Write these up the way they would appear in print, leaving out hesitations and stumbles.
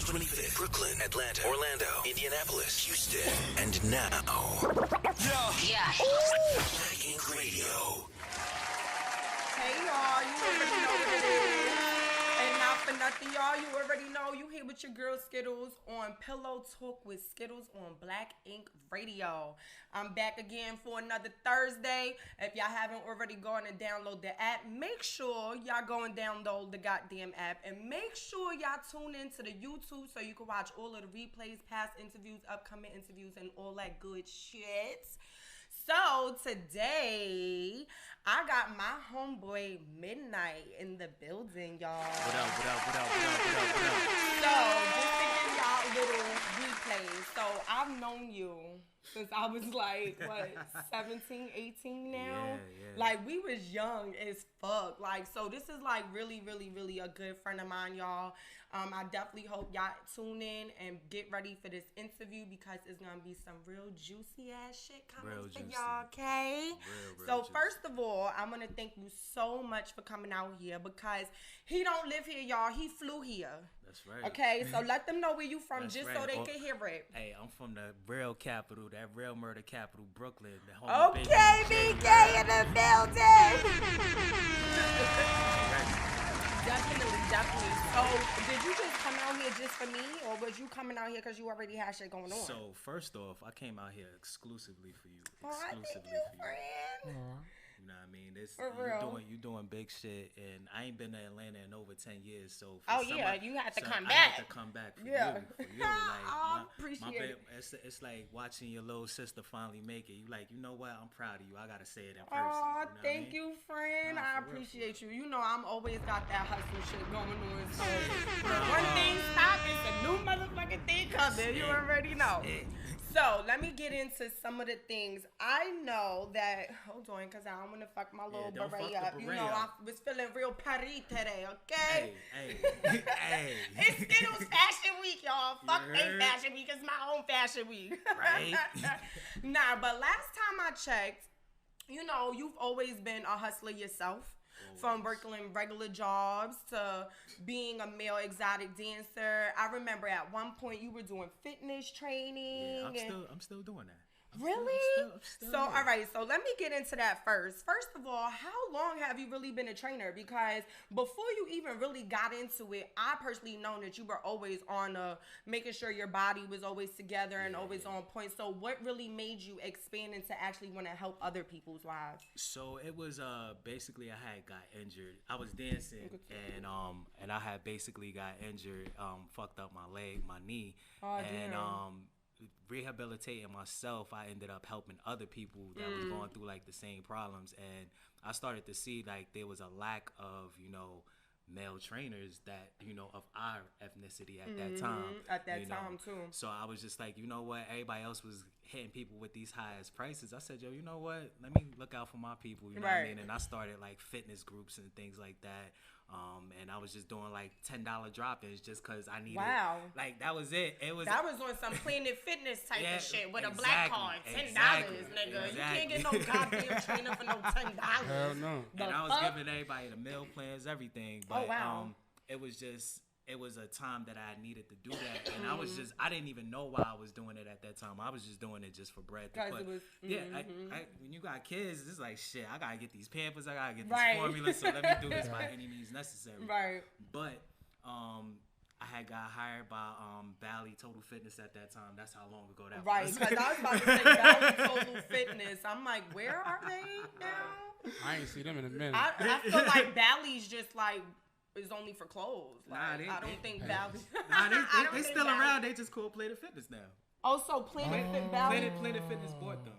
25th, Brooklyn, Atlanta, Orlando, Indianapolis, Houston, and now, Black Ink Radio. Hey y'all, you already know what it is. And not for nothing, y'all, you already know you here with your girl Skiddlez on Pillow Talk with Skiddlez on Black Ink Radio. I'm back again for another Thursday. If y'all haven't already gone and download the app, make sure y'all go and download the goddamn app. And make sure y'all tune into the YouTube so you can watch all of the replays, past interviews, upcoming interviews, and all that good shit. So today, I got my homeboy Midnight in the building, y'all. What up? So, just to give y'all a little replay. So, I've known you since I was like, 17, 18 now? Yeah. Like, we was young as fuck. Like, so this is like really, really, really a good friend of mine, y'all. I definitely hope y'all tune in and get ready for this interview because it's going to be some real juicy ass shit coming for y'all, okay? So juicy. first of all, I'm going to thank you so much for coming out here because he don't live here, y'all. He flew here. That's right. Okay, so let them know where you from That's just right. so they can hear it. Hey, I'm from the real capital, that real murder capital, Brooklyn. The home of Okay, BK in the building. Definitely. So, did you just come out here just for me, or was you coming out here because you already had shit going on? So, first off, I came out here exclusively for you. Oh, I thank you, friend. You know what I mean? For real. You doing big shit, and I ain't been to Atlanta in over 10 years. So, you had to come I back. had to come back for Yeah. you. Like, I appreciate it. It's like watching your little sister finally make it. You like, you know what? I'm proud of you. I gotta say it in person. Oh, you know thank you, friend. Nah, I for real, appreciate you. You know, I'm always got that hustle shit going on. So, when one thing stops, it's a new motherfucking thing coming. You already know. So, let me get into some of the things. I know that, hold on, because I don't want to fuck my little don't beret fuck the up. You beret know, up. I was feeling real petty today, okay? Hey. It's Skiddlez Fashion Week, y'all. Fuck You they heard? Fashion Week. It's my own Fashion Week. Right? Nah, but last time I checked, you know, you've always been a hustler yourself. From working regular jobs to being a male exotic dancer. I remember at one point you were doing fitness training. Yeah, I'm still doing that. Really? I'm still So, here. all right. So, let me get into that first. First of all, how long have you really been a trainer? Because before you even really got into it, I personally known that you were always on making sure your body was always together and always on point. So, what really made you expand into actually want to help other people's lives? So it was basically I had got injured. I was dancing and I had basically got injured, fucked up my leg, my knee, and rehabilitating myself. I ended up helping other people that was going through like the same problems, and I started to see like there was a lack of male trainers that of our ethnicity at that time. At that time too. So I was just like, you know what? Everybody else was hitting people with these highest prices. I said, yo, you know what? Let me look out for my people. You know what I mean? And I started like fitness groups and things like that. And I was just doing like $10 drop-ins just because I needed. Wow. Like that was it. That was on some Planet Fitness type of shit with a exactly, black card. $10, nigga. You can't get no goddamn trainer for no $10. Hell no. And I was giving everybody the meal plans, everything. But it was a time that I needed to do that, and I didn't even know why I was doing it at that time. I was just doing it just for bread. When you got kids, it's like shit. I gotta get these Pampers. I gotta get this formula. So let me do this by any means necessary. Right. But I had got hired by Bally Total Fitness at that time. That's how long ago that was. Right, because I was about to say Bally Total Fitness. I'm like, where are they now? I ain't see them in a minute. I feel like Bally's just like is only for clothes. Like, I don't think Bally. They still around. They just call Planet Fitness now. Oh, so Planet Fit Bally. Planet Fitness bought them.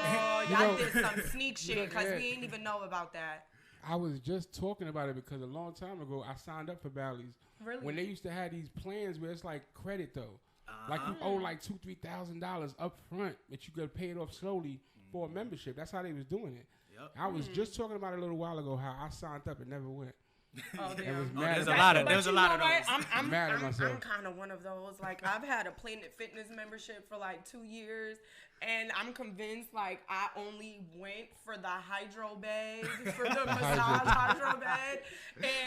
Oh, y'all did some sneak shit because we ain't even know about that. I was just talking about it because a long time ago I signed up for Bally's. Really? When they used to have these plans where it's like credit though. Like you owe like $2,000-$3,000 up front, but you could pay it off slowly for a membership. That's how they was doing it. Yep. I was just talking about it a little while ago how I signed up and never went. Oh, damn. There's a lot of those. I'm mad at myself. I'm kind of one of those. Like, I've had a Planet Fitness membership for like 2 years, and I'm convinced like I only went for the hydro bed, for the massage hydro bed,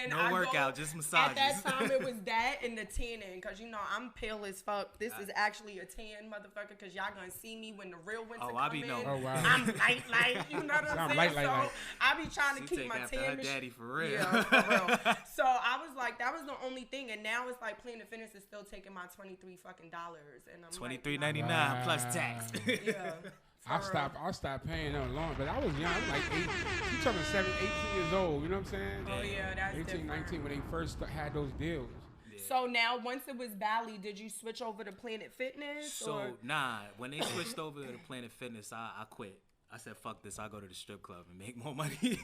and No workout, just massages. At that time, it was that, that and the tanning, because, you know, I'm pale as fuck. This is actually a tan, motherfucker, because y'all gonna see me when the real winter come in. Oh, wow. I'm light, you know what I'm saying? Light. I be trying to keep my tan. Her daddy for real. Yeah, for real. So I was like, that was the only thing, and now it's like Planet Fitness is still taking my $23 fucking dollars, and I'm $23.99 plus tax. Yeah. I stopped paying them long, but I was young. I was like 8. You talking 17, 18 years old. You know what I'm saying? Oh yeah, that's 18, different. 19 when they first had those deals. Yeah. So now, once it was Bally, did you switch over to Planet Fitness? So nah, when they switched over to Planet Fitness, I quit. I said, "Fuck this! I'll go to the strip club and make more money."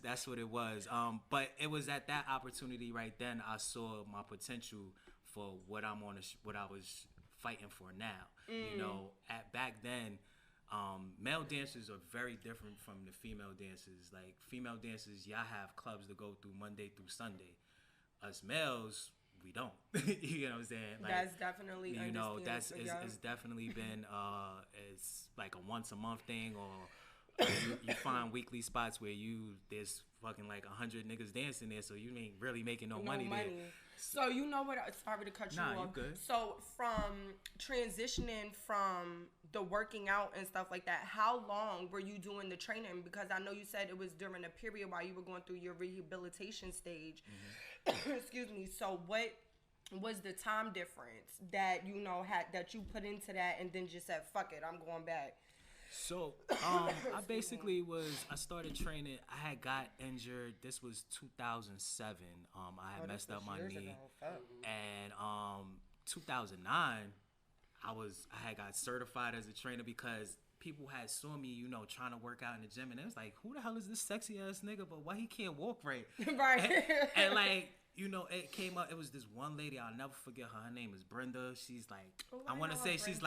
That's what it was. But it was at that opportunity right then I saw my potential for what I was fighting for now. You know, back then, male dancers are very different from the female dancers. Like female dancers, y'all have clubs to go through Monday through Sunday. Us males, we don't. You know what I'm saying? Like, that's definitely, you know, it's definitely been it's like a once a month thing, or you find weekly spots where there's fucking like 100 niggas dancing there, so you ain't really making no money there. So you know what? Sorry to cut you off. You good. So from transitioning from the working out and stuff like that, how long were you doing the training? Because I know you said it was during a period while you were going through your rehabilitation stage. Excuse me. So what was the time difference that you know that you put into that, and then just said, "Fuck it, I'm going back"? So, I basically I started training. I had got injured. This was 2007. I had messed up my knee. And 2009, I had got certified as a trainer because people had saw me, you know, trying to work out in the gym, and it was like, who the hell is this sexy ass nigga? But why he can't walk right? Right. And like, you know, it came up. It was this one lady. I'll never forget her. Her name is Brenda. She's like, I want to say she's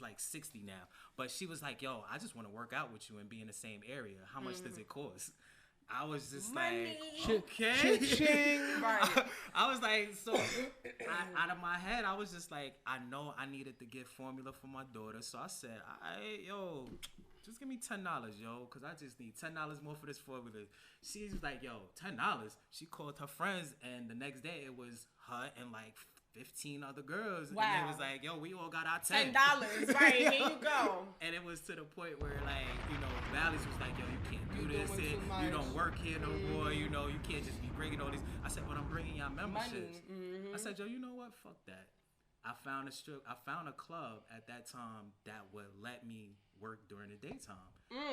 like 60 now. But she was like, yo, I just want to work out with you and be in the same area. How much does it cost? I was just like, okay. Right. I was like, so out of my head, I was just like, I know I needed to get formula for my daughter. So I said, yo, just give me $10, yo, because I just need $10 more for this formula. She was like, yo, $10. She called her friends, and the next day it was her and like 15 other girls. Wow. And it was like, yo, we all got our $10. Right, here you go. And it was to the point where, like, you know, Valleys was like, yo, you can't do this. You don't work here no more. You know, you can't just be bringing all these. I said, but I'm bringing y'all memberships. I said, yo, you know what? Fuck that. I found a club at that time that would let me work during the daytime.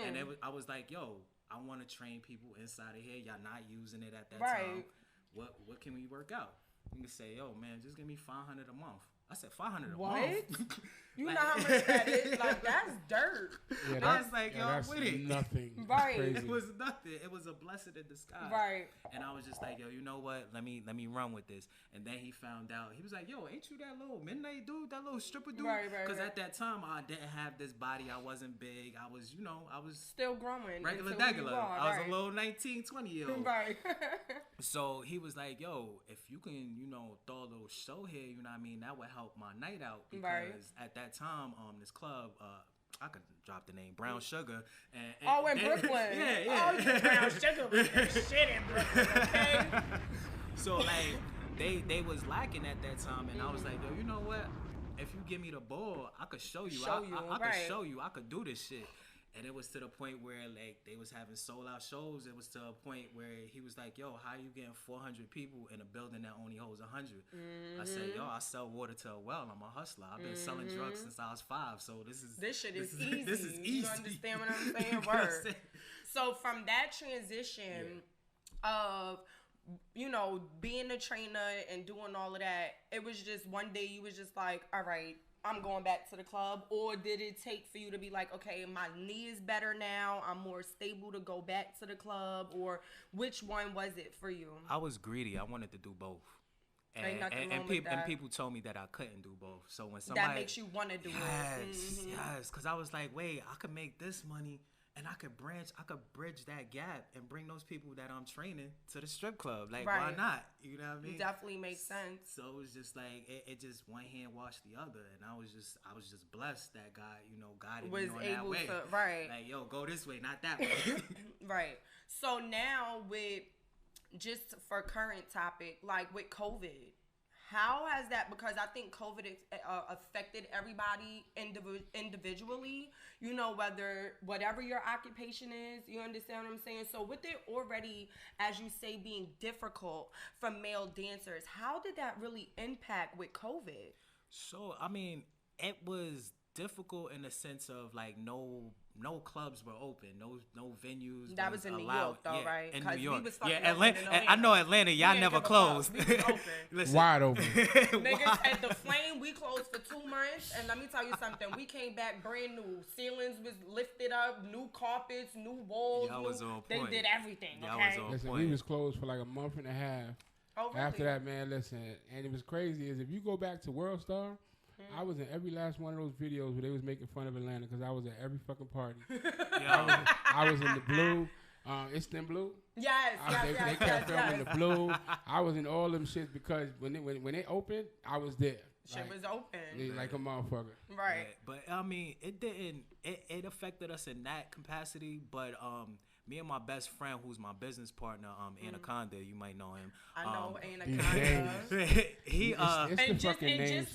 And I was like, yo, I want to train people inside of here. Y'all not using it at that time. What can we work out? You can say, yo, man, just give me $500 a month. I said, $500 a month? You know how much that is? Like, that's dirt. Yeah, I was like, yo, that's with it. Nothing. Right. It was nothing. It was a blessing in disguise. Right. And I was just like, yo, you know what? Let me run with this. And then he found out. He was like, yo, ain't you that little midnight dude? That little stripper dude? Right. Because at that time, I didn't have this body. I wasn't big. I was still growing. Regular degular. I was a little 19, 20-year-old. Right. So he was like, yo, if you can, you know, throw a little show here, you know what I mean? That would help my night out. Because at that time, this club, I could drop the name Brown Sugar. In Brooklyn. Yeah. Oh, Brown Sugar was shit in Brooklyn, okay? So, like, they was lacking at that time, and I was like, yo, you know what? If you give me the ball, I could show you. I could show you. I could do this shit. And it was to the point where, like, they was having sold-out shows. It was to a point where he was like, yo, how you getting 400 people in a building that only holds 100? I said, yo, I sell water to a well. I'm a hustler. I've been selling drugs since I was 5, so this shit is easy. This is easy. You understand what I'm saying? Word. So from that transition of, you know, being a trainer and doing all of that, it was just one day you was just like, all right, I'm going back to the club? Or did it take for you to be like, okay, my knee is better now, I'm more stable to go back to the club? Or which one was it for you? I was greedy. I wanted to do both. And people told me that I couldn't do both. So when somebody... That makes you want to do it. Yes. Because I was like, wait, I could make this money and I could bridge that gap and bring those people that I'm training to the strip club. Like, why not? You know what I mean? It definitely makes sense. So it was just like, it just one hand washed the other. And I was just blessed that God, you know, guided me on that way. Right. Like, yo, go this way, not that way. Right. So now with just for current topic, like with COVID, how has that, because I think COVID affected everybody individually, you know, whatever your occupation is, you understand what I'm saying? So with it already, as you say, being difficult for male dancers, how did that really impact with COVID? So, I mean, it was difficult in the sense of like no clubs were open, no venues. That was in allowed. New York, though, yeah, right? In New York, we was fucking Atlanta. open in I know Atlanta. Y'all never closed. We was open. Listen. Wide open. Niggas at the Flame, we closed for 2 months, and let me tell you something. We came back brand new. Ceilings was lifted up, new carpets, new walls. Y'all was on They point. did everything. Y'all Okay. was on Listen, point. we was closed for like a month and a half. Oh, really? After that, man, listen, and it was crazy. Is if you go back to World Star, I was in every last one of those videos where they was making fun of Atlanta because I was at every fucking party. I was in the blue. It's them blue. Yes, They kept filming the blue. I was in all them shits because when they opened, I was there. Shit was open. Like a motherfucker. Right. Yeah, but I mean, it didn't. It affected us in that capacity. But me and my best friend, who's my business partner, Anaconda, you might know him. I know Anaconda. He It's just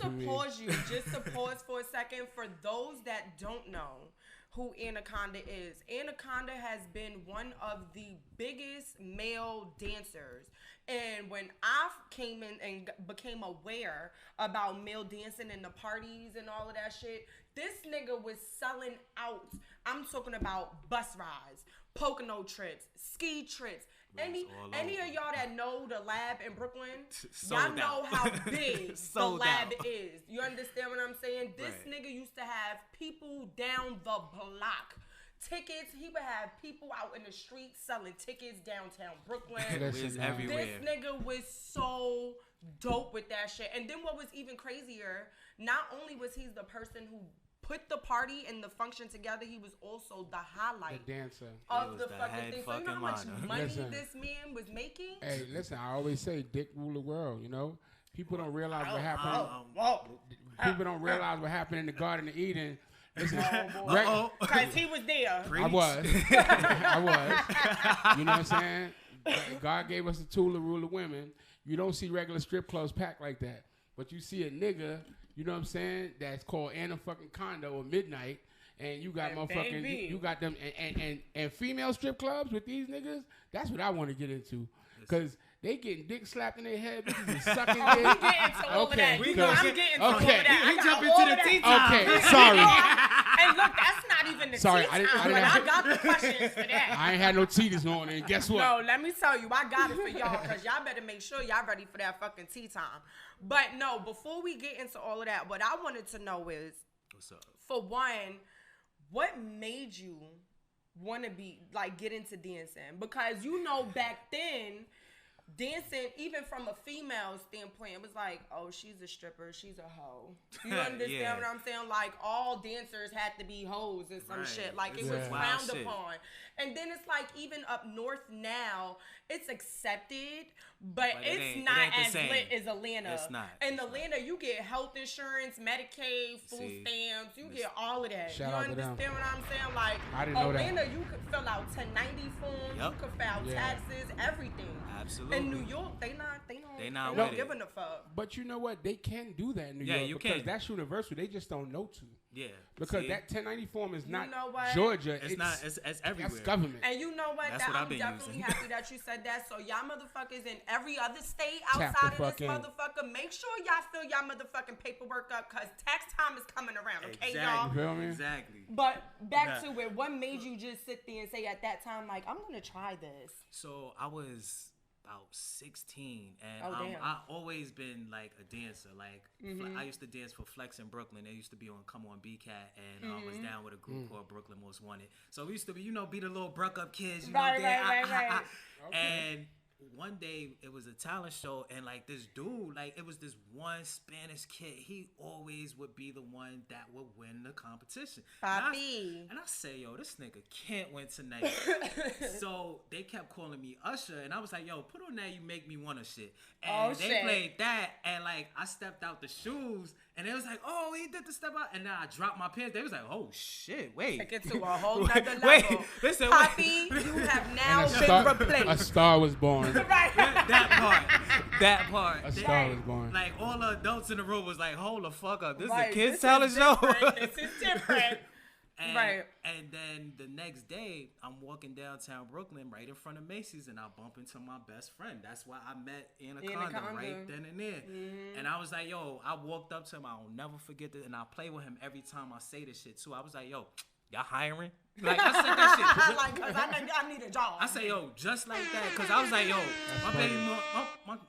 to me. pause you, just to pause for a second, for those that don't know who Anaconda is. Anaconda has been one of the biggest male dancers. And when I came in and became aware about male dancing and the parties and all of that shit, this nigga was selling out. I'm talking about bus rides, Pocono trips, ski trips. Any of y'all that know the lab in Brooklyn, y'all know how big the lab is. You understand what I'm saying? This nigga used to have people down the block. Tickets, he would have people out in the streets selling tickets downtown Brooklyn. was everywhere. This nigga was so dope with that shit. And then what was even crazier, not only was he the person who put the party and the function together, he was also the highlight The dancer. of the fucking thing. So you know how much money this man was making? Hey, listen, I always say dick rule the world, you know? People don't realize what happened. People don't realize what happened in the Garden of Eden. Listen, because he was there. I was. I was. You know what I'm saying? God gave us the tool to rule the women. You don't see regular strip clubs packed like that. But you see a nigga, you know what I'm saying, that's called Anaconda or Midnight, and you got motherfucking, you got them, and female strip clubs with these niggas, that's what I want to get into. Because they getting dick slapped in their head, bitches is sucking dick. We getting to all of that. You know I'm getting to all of that. We jump into the tea time. Okay, sorry. And look, that's not even the tea time, but I got the questions for that. I ain't had no tea this morning, and guess what? No, let me tell you, I got it for y'all, because y'all better make sure y'all ready for that fucking tea time. But no, before we get into all of that, what I wanted to know is, what's up? For one, what made you want to get into dancing? Because you know back then, dancing, even from a female standpoint, it was like, oh, she's a stripper, she's a hoe. You understand what I'm saying? Like, all dancers had to be hoes and some shit. Like, it was frowned upon. And then it's like, even up north now, it's accepted, but it's not as lit as Atlanta. It's not. In Atlanta, you get health insurance, Medicaid, food stamps, you get all of that. Shout You out to understand them. what I'm saying? Like, I didn't know Atlanta, that. you could fill out 1090 forms, you could file taxes, everything. Absolutely. In New York, they not not with giving a fuck. But you know what? They can do that in New York. you because can. that's universal. They just don't know to. Yeah. Because that 1090 form is not know what? Georgia. It's not. It's everywhere. That's government. And you know what? That's what I've I'm been definitely using. happy that you said that. So y'all motherfuckers in every other state Tap outside the of this fuck in. motherfucker, make sure y'all fill y'all motherfucking paperwork up, because tax time is coming around, okay, Exactly. y'all? You feel me? Exactly. But back to it, what made you just sit there and say at that time, like, I'm gonna try this? So I was about 16, and damn. I always been like a dancer. Like I used to dance for Flex in Brooklyn. They used to be on Come On BCAT, and I was down with a group called Brooklyn Most Wanted. So we used to be, be the little Bruck up kids, you know. Right. And one day it was a talent show, and like this dude, like it was this one Spanish kid. He always would be the one that would win the competition. Papi. And I say, yo, this nigga can't win tonight. So they kept calling me Usher, and I was like, yo, put on that You Make Me Wanna shit. And they played that, and like I stepped out the shoes, And they was like, oh, he did the step out. And then I dropped my pants. They was like, oh, shit, wait. Take it to a whole nother level. Wait, listen, Poppy, you have now been replaced. A star was born. Right. That part. A star was born. Like, all the adults in the room was like, hold the fuck up. This Right, is a kids' this talent is show. different. This is different. Right. And then the next day, I'm walking downtown Brooklyn right in front of Macy's, and I bump into my best friend. That's why I met Anaconda right then and there. Mm-hmm. And I was like, yo, I walked up to him. I'll never forget this. And I play with him every time I say this shit, too. I was like, yo, y'all hiring? Like, I said that shit. Like, cause I need a job. I say, yo, just like that. Because I was like, yo,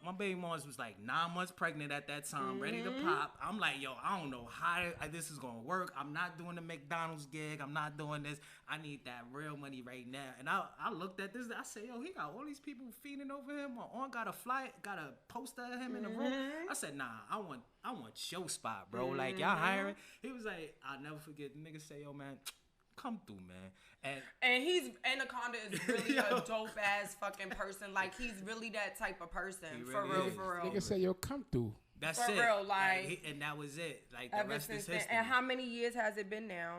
my baby moms was like 9 months pregnant at that time, ready to pop. I'm like, yo, I don't know how this is going to work. I'm not doing the McDonald's gig. I'm not doing this. I need that real money right now. And I looked at this. I said, yo, he got all these people feeding over him. My aunt got a poster of him in the room. I said, nah, I want your spot, bro. Like, y'all hiring? He was like, I'll never forget. The nigga say, yo, man, come through, man. And Anaconda is really a dope ass fucking person. Like, he's really that type of person. Really For real. Nigga say, yo, come through. That's for it. real, like, and that was it. Like, the ever rest since is then. history. And how many years has it been now?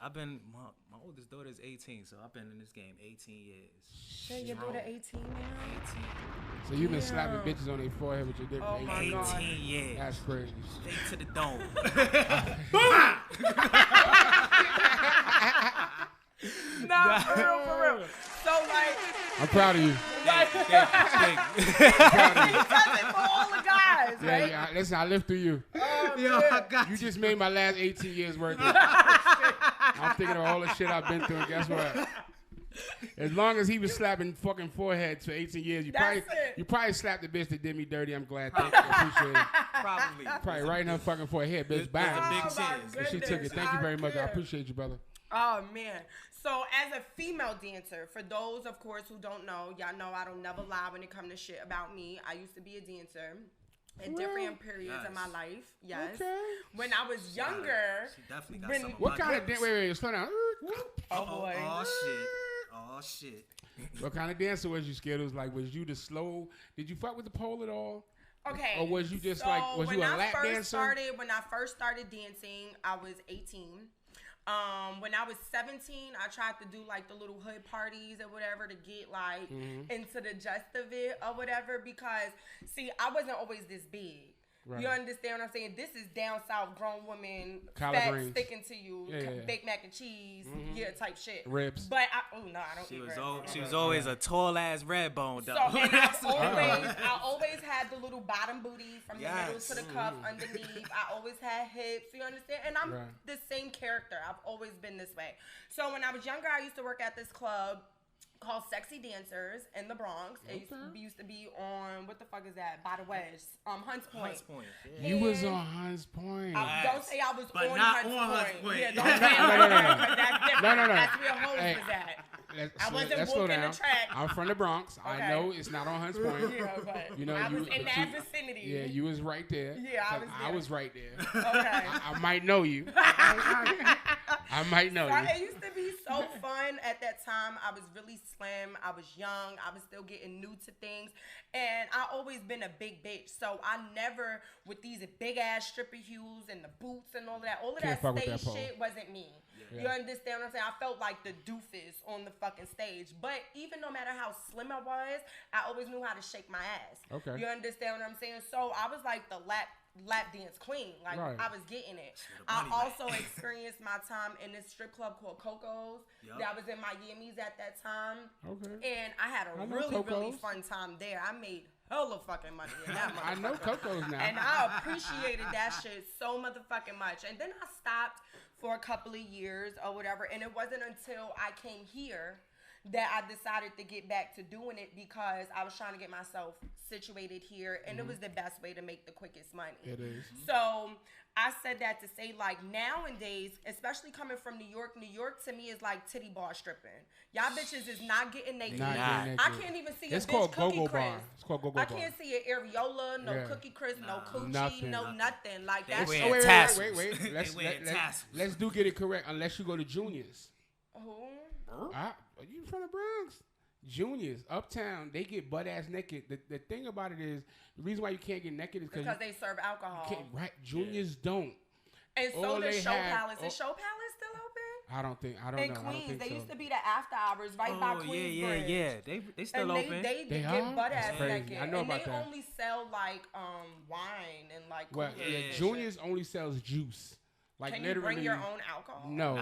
I've been, my oldest daughter is 18, so I've been in this game 18 years. Shit, your daughter 18 now? 18. So you've been slapping bitches on their forehead with your dick Oh for my 18 God. 18 years. That's crazy. Straight to the dome. Nah, for real. So, like, I'm proud of you. Thank you. he does it for all the guys, right? Yeah, listen, I lived through you. Yo, I got You just made my last 18 years worth of it. I'm thinking of all the shit I've been through, and guess what? As long as he was slapping fucking foreheads for 18 years, you probably slapped the bitch that did me dirty. I'm glad. Thank you. I appreciate it. Probably right in her fucking forehead, bitch. Bang. That's a big chance. She took it. Thank you very much. I appreciate you, brother. Oh, man. So, as a female dancer, for those, of course, who don't know, y'all know I don't never lie when it comes to shit about me. I used to be a dancer in different periods of my life. Yes. Okay. When I was younger. She definitely got some. What kind of dance? Wait, slow down. Oh, boy. Oh, shit. What kind of dancer was you, Skiddlez? Like, was you the slow? Did you fuck with the pole at all? Okay. Or was you just was you a lap dancer? When I first started dancing, I was 18. When I was 17, I tried to do like the little hood parties or whatever to get like into the gist of it or whatever because, see, I wasn't always this big. Right. You understand what I'm saying? This is down south grown woman fat sticking to you, baked mac and cheese, type shit. Ribs. But I don't eat ribs. She was always a tall ass red bone though. So, and I always had the little bottom booty from the middle to the cuff underneath. I always had hips. You understand? And I'm the same character. I've always been this way. So when I was younger, I used to work at this club called Sexy Dancers in the Bronx. It used to be on, what the fuck is that? By the Wedge. Hunts Point. Hunts Point. Yeah. You was on Hunts Point. Don't say I was but on not Hunts on Point. Hunts Point. Yeah, don't say I was on Hunts Point. That's different. No. That's where hoes was at. I wasn't slow walking down. the track. I'm from the Bronx. Okay. I know it's not on Hunts Point. Yeah, okay. You know, I was in that vicinity. Yeah, you was right there. Yeah, I was right there. Okay. I might know you. I might know you. It used to be so fun at that time. I was really slim. I was young. I was still getting new to things. And I always been a big bitch. So I never, with these big ass stripper heels and the boots and all of that stage shit wasn't me. Yeah. You understand what I'm saying? I felt like the doofus on the fucking stage. But even no matter how slim I was, I always knew how to shake my ass. Okay. You understand what I'm saying? So I was like the lap dance queen. Like, I was getting it. I also experienced my time in this strip club called Coco's. That was in Miami at that time. Okay. And I had a really fun time there. I made hella fucking money in that motherfucker. I know Coco's now. And I appreciated that shit so motherfucking much. And then I stopped for a couple of years or whatever. And it wasn't until I came here that I decided to get back to doing it because I was trying to get myself situated here, and it was the best way to make the quickest money. It is. So I said that to say, like, nowadays, especially coming from New York to me is like titty bar stripping. Y'all bitches is not getting naked. I can't even see a bitch Cookie Crisp. It's called Go-Go Bar. I can't see an areola, no Cookie Crisp, no coochie, nothing. Nothing. Like that. Wait. Let's do get it correct. Unless you go to Juniors. Who? Are you from the Bronx? Juniors, Uptown, they get butt ass naked. The thing about it is, the reason why you can't get naked is because they serve alcohol. Right, juniors don't. And so does Show Palace. Is Show Palace still open? I don't know. In Queens, they used to be the after hours right by Queensbridge. Yeah. They still open. They get butt ass naked. I know about that. And they only sell like wine and like. Well, Juniors only sells juice. Like can you bring your own alcohol? No.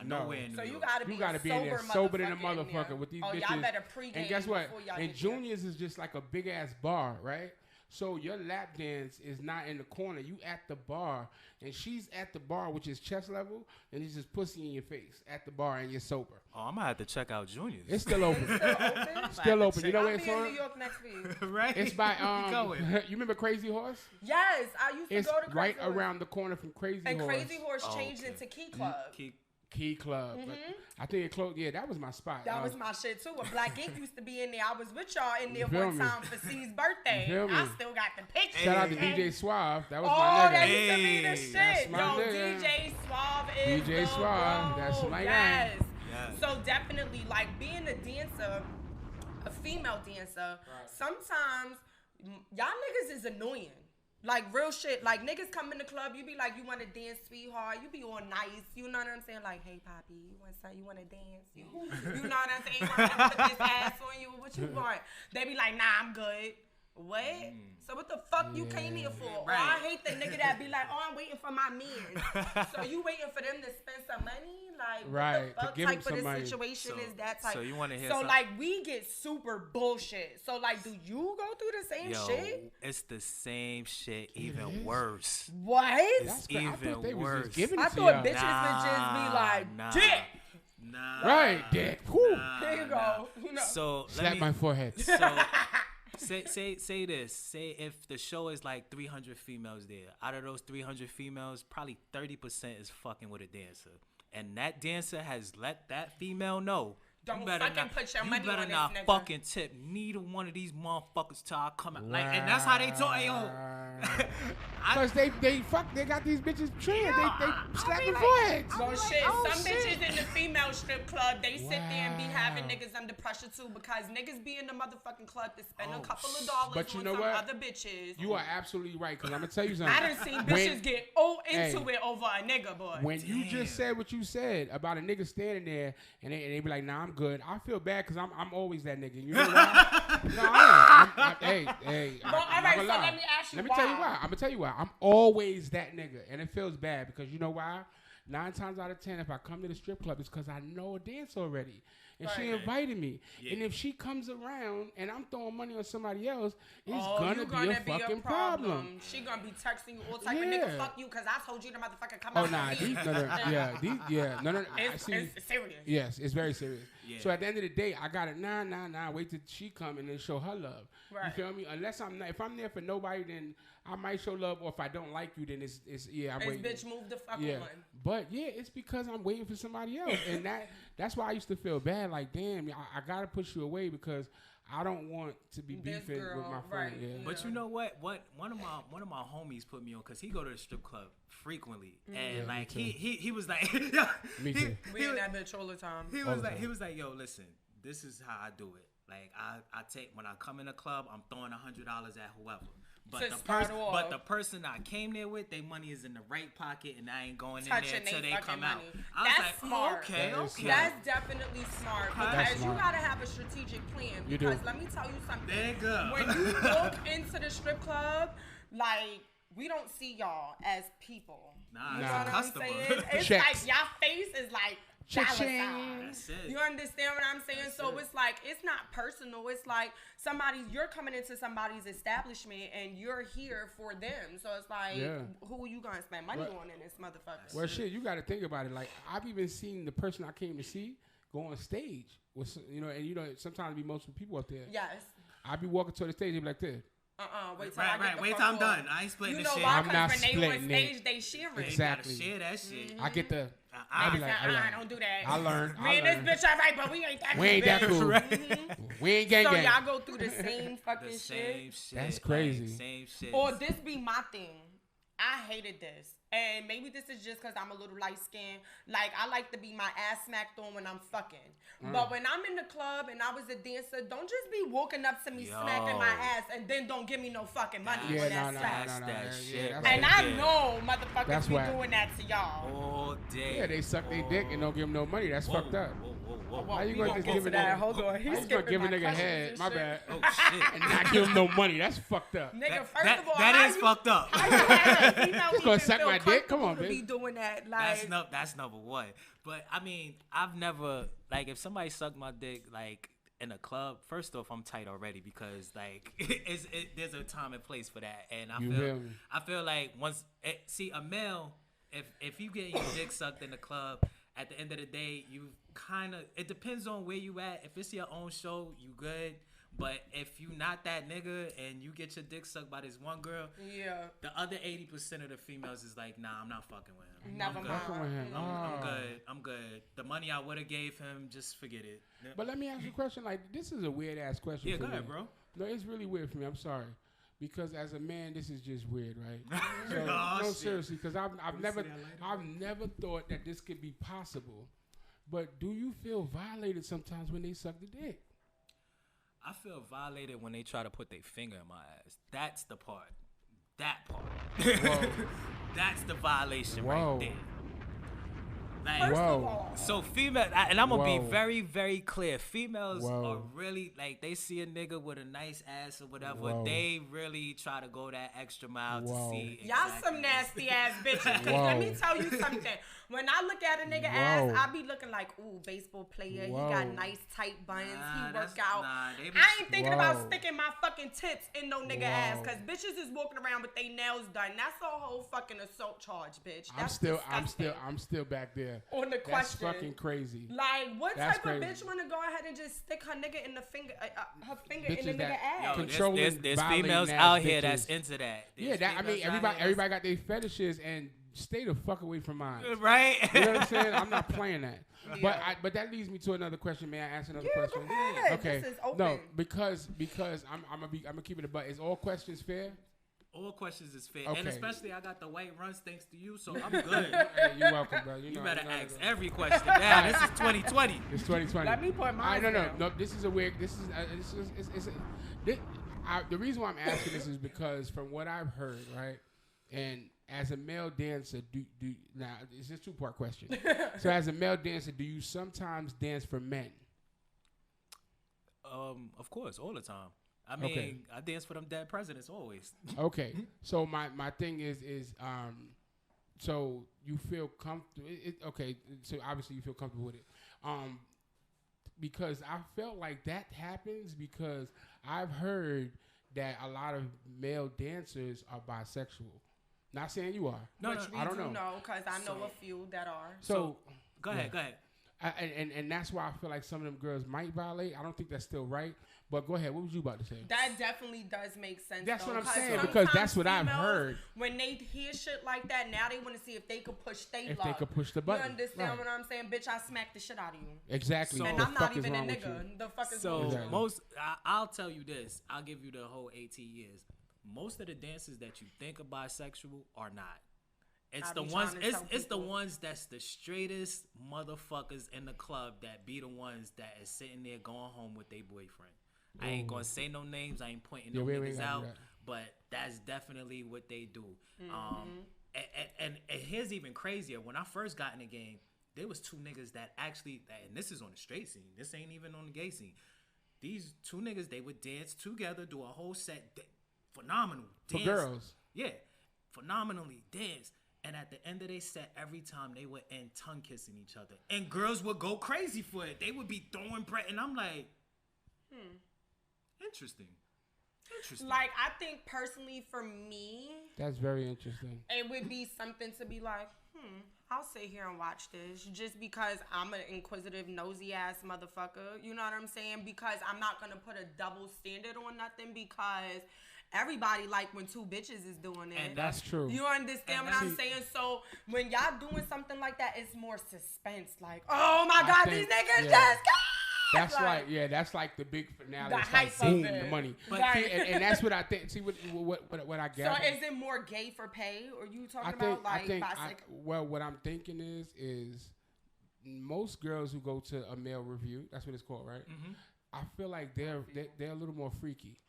Nowhere in New So York. you gotta be in there sober than a motherfucker with these bitches. Y'all better pregame. And guess what? And Juniors is just like a big ass bar, right? So your lap dance is not in the corner. You at the bar, and she's at the bar, which is chest level, and it's just pussy in your face at the bar, and you're sober. Oh, I'm gonna have to check out Juniors. It's still open. Still open. You know where it's on? on? I'll be in New York next week. Right? It's by you remember Crazy Horse? Yes, I used to go to Crazy right Horse. around the corner from Crazy Horse. And Crazy Horse changed into Key Club. Key Club. But I think it closed. Yeah, that was my spot. That was my shit too. When Black Ink used to be in there, I was with y'all in there one time for C's birthday. I still got the picture. Shout out to DJ Suave. That was my nigga. That used to be the shit. That's my nigga. DJ Suave is DJ Suave. That's my guy. Yes. So definitely, like being a dancer, a female dancer, sometimes y'all niggas is annoying. Like real shit. Like niggas come in the club, you be like, you wanna dance, sweetheart? You be all nice. You know what I'm saying? Like, hey Poppy, you wanna dance? You know what I'm saying? You want me to put this ass on you? What you want? They be like, nah, I'm good. What? So what the fuck you came here for? Right. Oh, I hate the nigga that be like, oh, I'm waiting for my man. So you waiting for them to spend some money? Like, what the fuck type of the situation is that type? So you want to hear So like we get super bullshit. So like, do you go through the same shit? It's the same shit, even worse. What? It's even worse. I thought bitches would just be like, dick. Nah. Right, dick. Whew. There you go. You know. So slap my forehead. So say this. Say if the show is like 300 females there, out of those 300 females, probably 30% is fucking with a dancer, and that dancer has let that female know. Don't fucking put your money on this nigga. You better not fucking tip neither one of these motherfuckers till I come out. Like, and that's how they talk. Yo, because they got these bitches trained. They slapping foreheads. So shit, some bitches in the female strip club, they sit there and be having niggas under pressure too, because niggas be in the motherfucking club to spend a couple of dollars but you on know some what? other bitches. You are absolutely right, because I'm gonna tell you something. I done seen bitches get into it over a nigga, boy. When you just said what you said about a nigga standing there and they be like, nah, I'm good. I feel bad because I'm always that nigga. You know why? No, I am. Hey. Well, all right, so let me ask you Let me tell you why. I'm gonna tell you why. I'm always that nigga, and it feels bad because you know why? 9 times out of 10, if I come to the strip club, it's because I know a dance already. And she invited me. Yeah. And if she comes around and I'm throwing money on somebody else, it's gonna be a fucking problem. She gonna be texting you all type of nigga, fuck you, because I told you the motherfucker come out. Oh, nah. No. It's serious. Yes, it's very serious. Yeah. So at the end of the day, I got it. Nah. Wait till she come and then show her love. Right. You feel me? Unless if I'm there for nobody, then I might show love. Or if I don't like you, then it's I'm waiting. Bitch, move the fuck on. But it's because I'm waiting for somebody else, and that's why I used to feel bad. Like, damn, I gotta push you away because I don't want to be beefing with my friend. Yeah. But you know what? One of my homies put me on because he go to the strip club frequently, and like he was like, me too. We in that bitch all the time. He was like, yo, listen, this is how I do it. Like I take when I come in the club, I'm throwing $100 at whoever. But the person I came there with, their money is in the right pocket, and I ain't going in there till they come out. I was like, smart. Okay. That's definitely smart because you gotta have a strategic plan. Because let me tell you something. There you go. When you walk into the strip club, like we don't see y'all as people. Nah, you know what I'm saying? It's like y'all face is like. You understand what I'm saying? That's so it's like, it's not personal. It's like you're coming into somebody's establishment and you're here for them. So it's like, who are you going to spend money on in this motherfucker? Well, shit, you got to think about it. Like, I've even seen the person I came to see go on stage with, and sometimes be multiple people up there. Yes. I'd be walking to the stage and be like this. Wait till I get the wait till I'm done. I ain't splitting the shit. I'm not splitting it. When they on stage, they sharing. Exactly. Share that shit. I get the. I don't do that. I learned. Me and this bitch, all right, but we ain't that cool. We ain't that cool. We ain't gang. So y'all go through the same fucking shit. That's crazy. Same shit. Or this be my thing. I hated this. And maybe this is just because I'm a little light-skinned. Like, I like to be my ass smacked on when I'm fucking. But when I'm in the club and I was a dancer, don't just be walking up to me smacking my ass and then don't give me no fucking money for that sex. And I know motherfuckers be doing that to y'all. All day. Yeah, they suck their dick and don't give them no money. That's fucked up. Whoa. How you gonna just give a nigga? Hold on, he's gonna give a nigga head. My bad. Oh shit. And not give him no money. That's fucked up. Nigga, first of all, that is fucked up. Just gonna suck my dick? Come on, bitch. Be doing that, like that's number one. But I mean, I've never like if somebody sucked my dick like in a club. First off, I'm tight already because like there's a time and place for that, and I feel like once see a male, if you get your dick sucked in the club. At the end of the day, you kind of, it depends on where you at. If it's your own show, you good. But if you not that nigga and you get your dick sucked by this one girl, the other 80% of the females is like, nah, I'm not fucking with him. Never mind. I'm good. The money I would have gave him, just forget it. But let me ask you a question. Like, this is a weird ass question. Yeah, for go me. ahead, bro. No, it's really weird for me. I'm sorry. Because as a man, this is just weird, right? So, no, seriously, because I've never thought that this could be possible. But do you feel violated sometimes when they suck the dick? I feel violated when they try to put their finger in my ass. That's the part. That part. Whoa. That's the violation Whoa. right there. Like, First of all, so female, and I'm gonna be very, very clear. Females Whoa. are really like they see a nigga with a nice ass or whatever. They really try to go that extra mile to see. Y'all some nasty ass bitches. Let me tell you something. When I look at a nigga ass, I be looking like, ooh, baseball player. He got nice tight buns. He work out. I ain't thinking about sticking my fucking tits in no nigga ass because bitches is walking around with their nails done. That's a whole fucking assault charge, bitch. That's I'm still back there. On the question, that's fucking crazy. Like, what that's type crazy. of bitch want to go ahead and just stick her nigga in the finger, her finger Bitches in the nigga ass? Yo, there's females out here that's into that. I mean, everybody got their fetishes, and stay the fuck away from mine. Right? You know what I'm saying? I'm not playing that. But that leads me to another question. May I ask another question? Go ahead. Okay. This is open. No, because I'm gonna keep it a butt. Is all questions fair? All questions is fair, okay. And especially I got the white runs thanks to you, so I'm good. Hey, you're welcome, bro. You better ask every question. Damn, this is 2020. It's 2020. Let me put mine. No. This is a weird. The reason why I'm asking this is because from what I've heard, right, and as a male dancer, now it's a 2-part question. So as a male dancer, do you sometimes dance for men? Of course, all the time. I mean, I dance for them dead presidents always. Okay. So my thing is so you feel comfortable. Okay. So obviously you feel comfortable with it. Because I felt like that happens because I've heard that a lot of male dancers are bisexual. Not saying you are. No, I don't know because I know a few that are. So go ahead. And that's why I feel like some of them girls might violate. I don't think that's still right. But go ahead. What was you about to say? That definitely does make sense. That's what I'm saying because that's what I've heard. When they hear shit like that, now they want to see if they could push they luck. If they could push the button. You understand what I'm saying? Bitch, I smacked the shit out of you. Exactly. So, and I'm not even a nigga. The fuck is wrong with you? Most, I'll tell you this. I'll give you the whole 18 years. Most of the dancers that you think are bisexual are not. It's the ones. It's the ones that's the straightest motherfuckers in the club that be the ones that is sitting there going home with their boyfriend. I ain't gonna say no names. I ain't pointing no niggas out. But that's definitely what they do. And here's even crazier. When I first got in the game, there was 2 niggas that actually, and this is on the straight scene. This ain't even on the gay scene. These 2 niggas, they would dance together, do a whole set, phenomenal dance. For girls. Yeah, phenomenally dance. And at the end of their set, every time they would end tongue kissing each other. And girls would go crazy for it. They would be throwing bread. And I'm like, Interesting. Like, I think personally for me, that's very interesting. It would be something to be like, I'll sit here and watch this just because I'm an inquisitive, nosy ass motherfucker. You know what I'm saying? Because I'm not going to put a double standard on nothing because everybody like when 2 bitches is doing it. And that's true. You understand what I'm saying? So when y'all doing something like that, it's more suspense. Like, oh my God, these niggas just got. That's that's like the big finale. The it's like hype of boom, it. the money. Right. See, and that's what I think. See what I gather. So is it more gay for pay, or you talking about like what I'm thinking is most girls who go to a male review, that's what it's called, right? Mm-hmm. I feel like they're a little more freaky.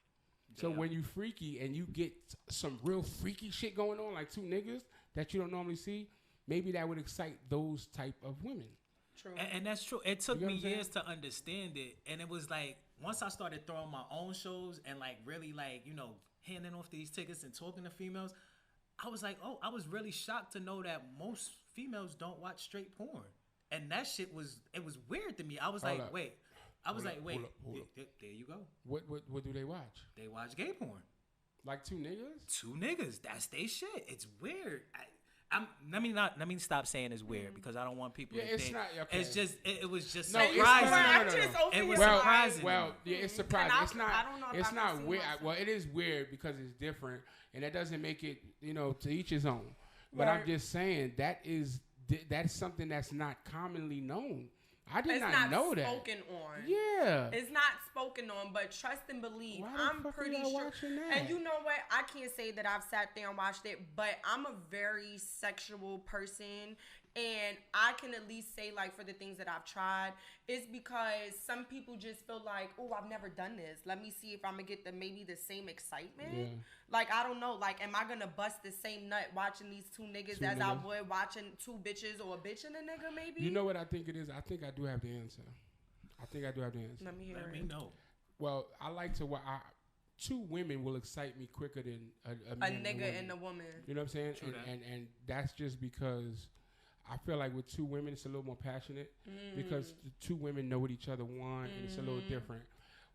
So when you freaky and you get some real freaky shit going on, like two niggas that you don't normally see, maybe that would excite those type of women. True. And that's true. It took me years to understand it, and it was like once I started throwing my own shows and like really like handing off these tickets and talking to females, I was like, I was really shocked to know that most females don't watch straight porn. And that shit was weird to me. I was like, wait. Hold up. There you go. What do they watch? They watch gay porn. Like two niggas? Two niggas. That's they shit. It's weird. Let me stop saying it's weird because I don't want people to think. Not, okay. It's just it was just surprising. It was surprising. Well, yeah, it's surprising. I don't know if it's not weird. myself. Well, it is weird because it's different, and that doesn't make it to each his own. But I'm just saying that's something that's not commonly known. I did not know that. It's not spoken on. Yeah. It's not spoken on, but trust and believe. I'm pretty sure. And you know what? I can't say that I've sat there and watched it, but I'm a very sexual person. And I can at least say, like, for the things that I've tried, it's because some people just feel like, oh, I've never done this. Let me see if I'm going to get maybe the same excitement. Yeah. Like, I don't know. Like, am I going to bust the same nut watching these two niggas as I would watching two bitches or a bitch and a nigga, maybe? You know what I think it is? I think I do have the answer. Let me hear it. Let me know. Well, I like to two women will excite me quicker than a nigga and a woman. You know what I'm saying? And that's just because I feel like with two women, it's a little more passionate because the two women know what each other want, and it's a little different.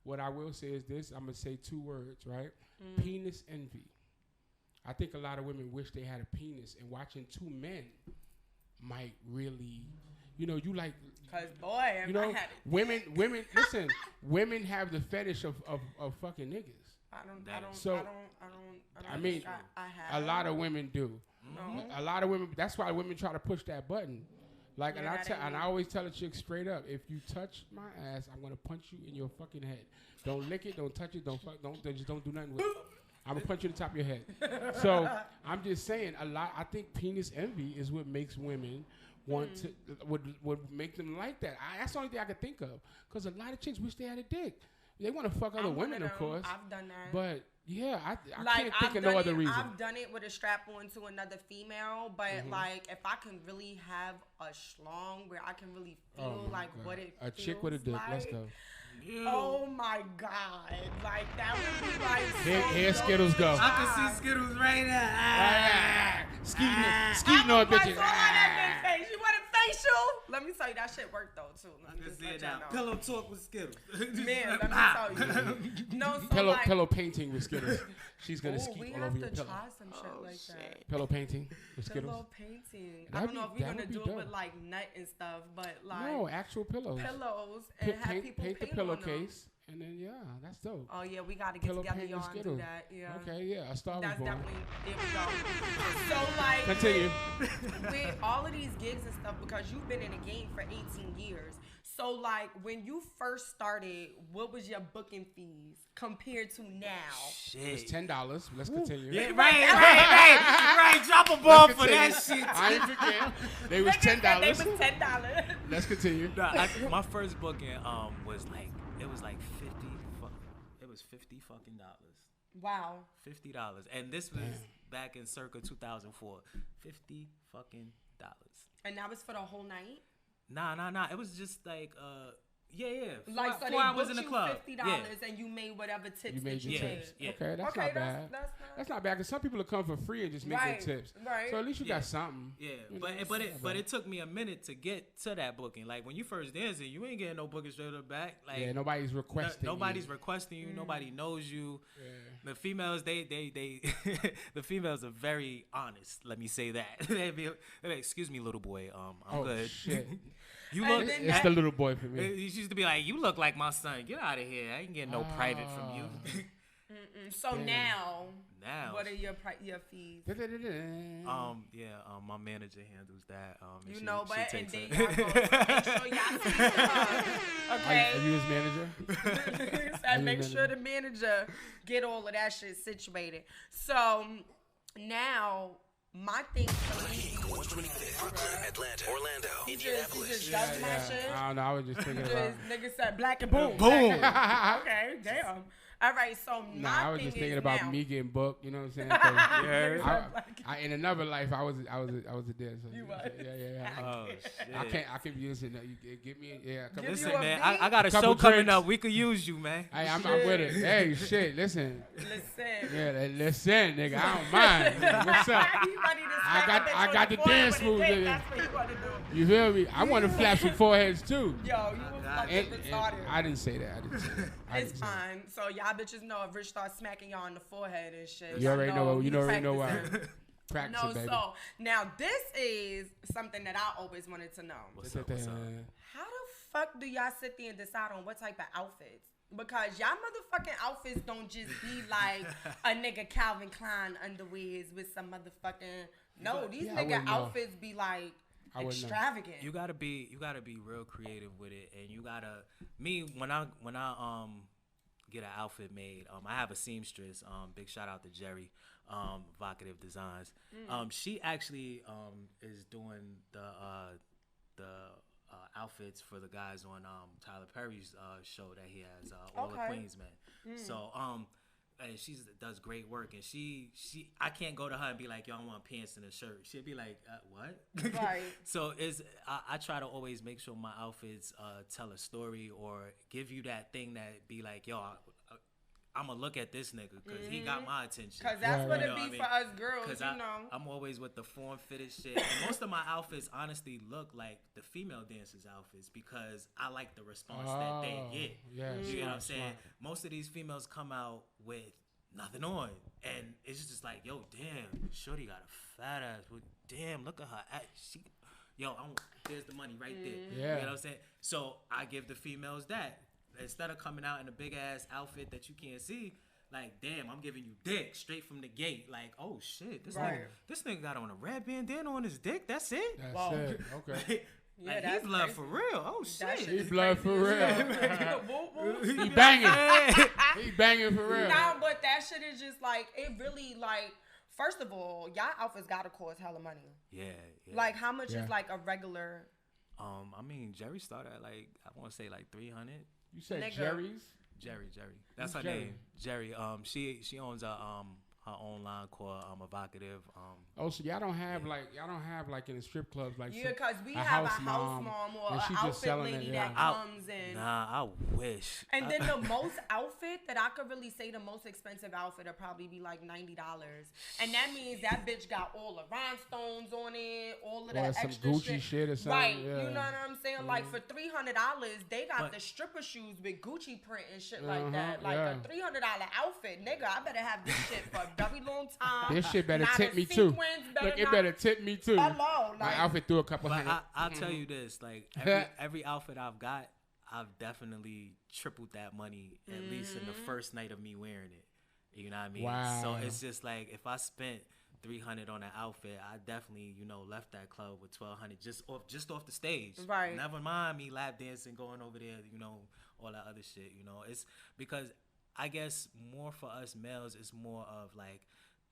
What I will say is this. I'm going to say two words, right? Penis envy. I think a lot of women wish they had a penis, and watching two men might really, you like... Because, boy, I had it. Women, listen, women have the fetish of fucking niggas. I mean, a lot of women do. A lot of women. That's why women try to push that button. Like, and I always tell a chick straight up: if you touch my ass, I'm gonna punch you in your fucking head. Don't lick it. Don't touch it. Just don't do nothing with it. I'm gonna punch you in the top of your head. So I'm just saying, I think penis envy is what makes women want to would make them like that. That's the only thing I could think of. Because a lot of chicks wish they had a dick. They want to fuck other women, of course. I've done that. But yeah, I can't think of no other reason. I've done it with a strap on to another female, but like if I can really have a schlong where I can really feel what it feels a chick with a dick. Like, let's go. Oh my God! Like that would be like. Here Skiddles go. I can see Skiddles right now. Skeeting on bitches. You want a facial? Let me tell you, that shit worked though too. I can see it now. Pillow talk with Skiddles. Man, let me tell you. No, so pillow painting with Skiddles. She's gonna skeet all over your pillow. We have to try some shit like that. Pillow painting with Skiddles. Pillow painting. I don't know if we're gonna do it with like nut and stuff, but like no actual pillows. Pillows and have people paint the pillowcase. And then that's dope. Oh yeah, we gotta get together, y'all, and do that. Yeah. Okay, yeah, a Star That's Wars definitely there we go. So like, continue with all of these gigs and stuff, because you've been in the game for 18 years. So like, when you first started, what was your booking fees compared to now? Shit, it was $10. Let's continue. Yeah, right. Drop a ball for that shit. I ain't forget. They was $10. They was $10. Let's continue. My first booking was like. It was like $50 fucking dollars. Wow. $50. And this was back in circa 2004. $50 fucking dollars. And that was for the whole night? Nah. It was just like yeah. Like so 4 hours in the club. $50 and you made whatever tips you made that you tips. made. Okay, that's not bad. That's not bad because some people will come for free and just make their tips. Right. So at least you got something. Yeah, but it took me a minute to get to that booking. Like when you first dancing, you ain't getting no booking straight up back. Like nobody's requesting. Nobody's requesting you. Nobody knows you. Yeah. The females, they the females are very honest. Let me say that. They'd be like, excuse me, little boy. I'm good. Shit. You look. It's the little boy for me. He used to be like, you look like my son. Get out of here. I ain't getting no private from you. So now, what are your fees? My manager handles that. You know, but and then y'all go make sure y'all speak to her. Okay. Are you his manager? So make sure the manager get all of that shit situated. So now. My thing for me. 125th, Brooklyn, Atlanta, Orlando, Indianapolis. You just judge my shit? I don't know. I was just thinking about. Nigga said black and boom. Boom. Okay, damn. All right, so I was just thinking about now. me getting booked. You know what I'm saying? I, in another life, I was a dancer. You was? Yeah. Oh shit. I can be using that. You give me Listen, man, I got a show coming up. We could use you, man. Hey, I'm with it. Hey, shit, listen. Listen, nigga. I don't mind. Nigga. What's up? I got the dance moves. That's what you want to do. You feel me? I want to flap some foreheads too. Yo, you was fucking retarded. I didn't say that. It's fine. So y'all bitches know if Rich starts smacking y'all on the forehead and shit. You already know. You already know why. Practice it, baby. So now this is something that I always wanted to know. What's up? How the fuck do y'all sit there and decide on what type of outfits? Because y'all motherfucking outfits don't just be like a nigga Calvin Klein underwears with some motherfucking. No, these nigga outfits be like extravagant. You gotta be real creative with it, and you gotta. Me when I get an outfit made, I have a seamstress. Big shout out to Jerry, Vocative Designs. She actually is doing the outfits for the guys on Tyler Perry's show that he has, All the Queens Men. So and she does great work, and she I can't go to her and be like, yo, I want pants and a shirt. She'll be like, what? Right. So I try to always make sure my outfits tell a story or give you that thing that be like, yo, I'm gonna look at this nigga because he got my attention. Because that's what it be for us girls, you know. I'm always with the form-fitted shit. And most of my outfits honestly look like the female dancers' outfits because I like the response that they get. Yeah, you know what I'm saying? Most of these females come out with nothing on. And it's just like, yo, damn, shorty got a fat ass. Well, damn, look at her. There's the money right there. Yeah. You know what I'm saying? So I give the females that. Instead of coming out in a big ass outfit that you can't see, like, damn, I'm giving you dick straight from the gate. Like, oh shit, this nigga got on a red bandana on his dick. That's it. That's it. Okay. Like he blood for real. Oh shit, he blood for real. He banging. He banging for real. No, but that shit is just like it really like. First of all, y'all outfits gotta cost hella money. Yeah. Like how much is like a regular? I mean, Jerry started at like I want to say like 300. You said Nigga. Jerry's? Jerry. That's her Jerry? name. Jerry. She owns her own line called Evocative. Oh, so y'all don't have like in the strip clubs like because we have a house mom or an outfit lady that comes in. Nah, I wish. And then the most outfit that I could really say the most expensive outfit would probably be like $90, and that means that bitch got all the rhinestones on it, all of that some extra Gucci shit or something. Right, yeah. you know what I'm saying? Like for $300, they got the stripper shoes with Gucci print and shit like that. Like a $300 outfit, nigga. I better have this shit for a very long time. This shit better tip me too. Look, it better tip me too. Hello, like, my outfit through a couple hundred. I'll tell you this, like every outfit I've got, I've definitely tripled that money at least in the first night of me wearing it. You know what I mean? Wow. So it's just like if I spent $300 on an outfit, I definitely left that club with $1,200 just off the stage. Right. Never mind me lap dancing, going over there, all that other shit. It's because I guess more for us males, it's more of like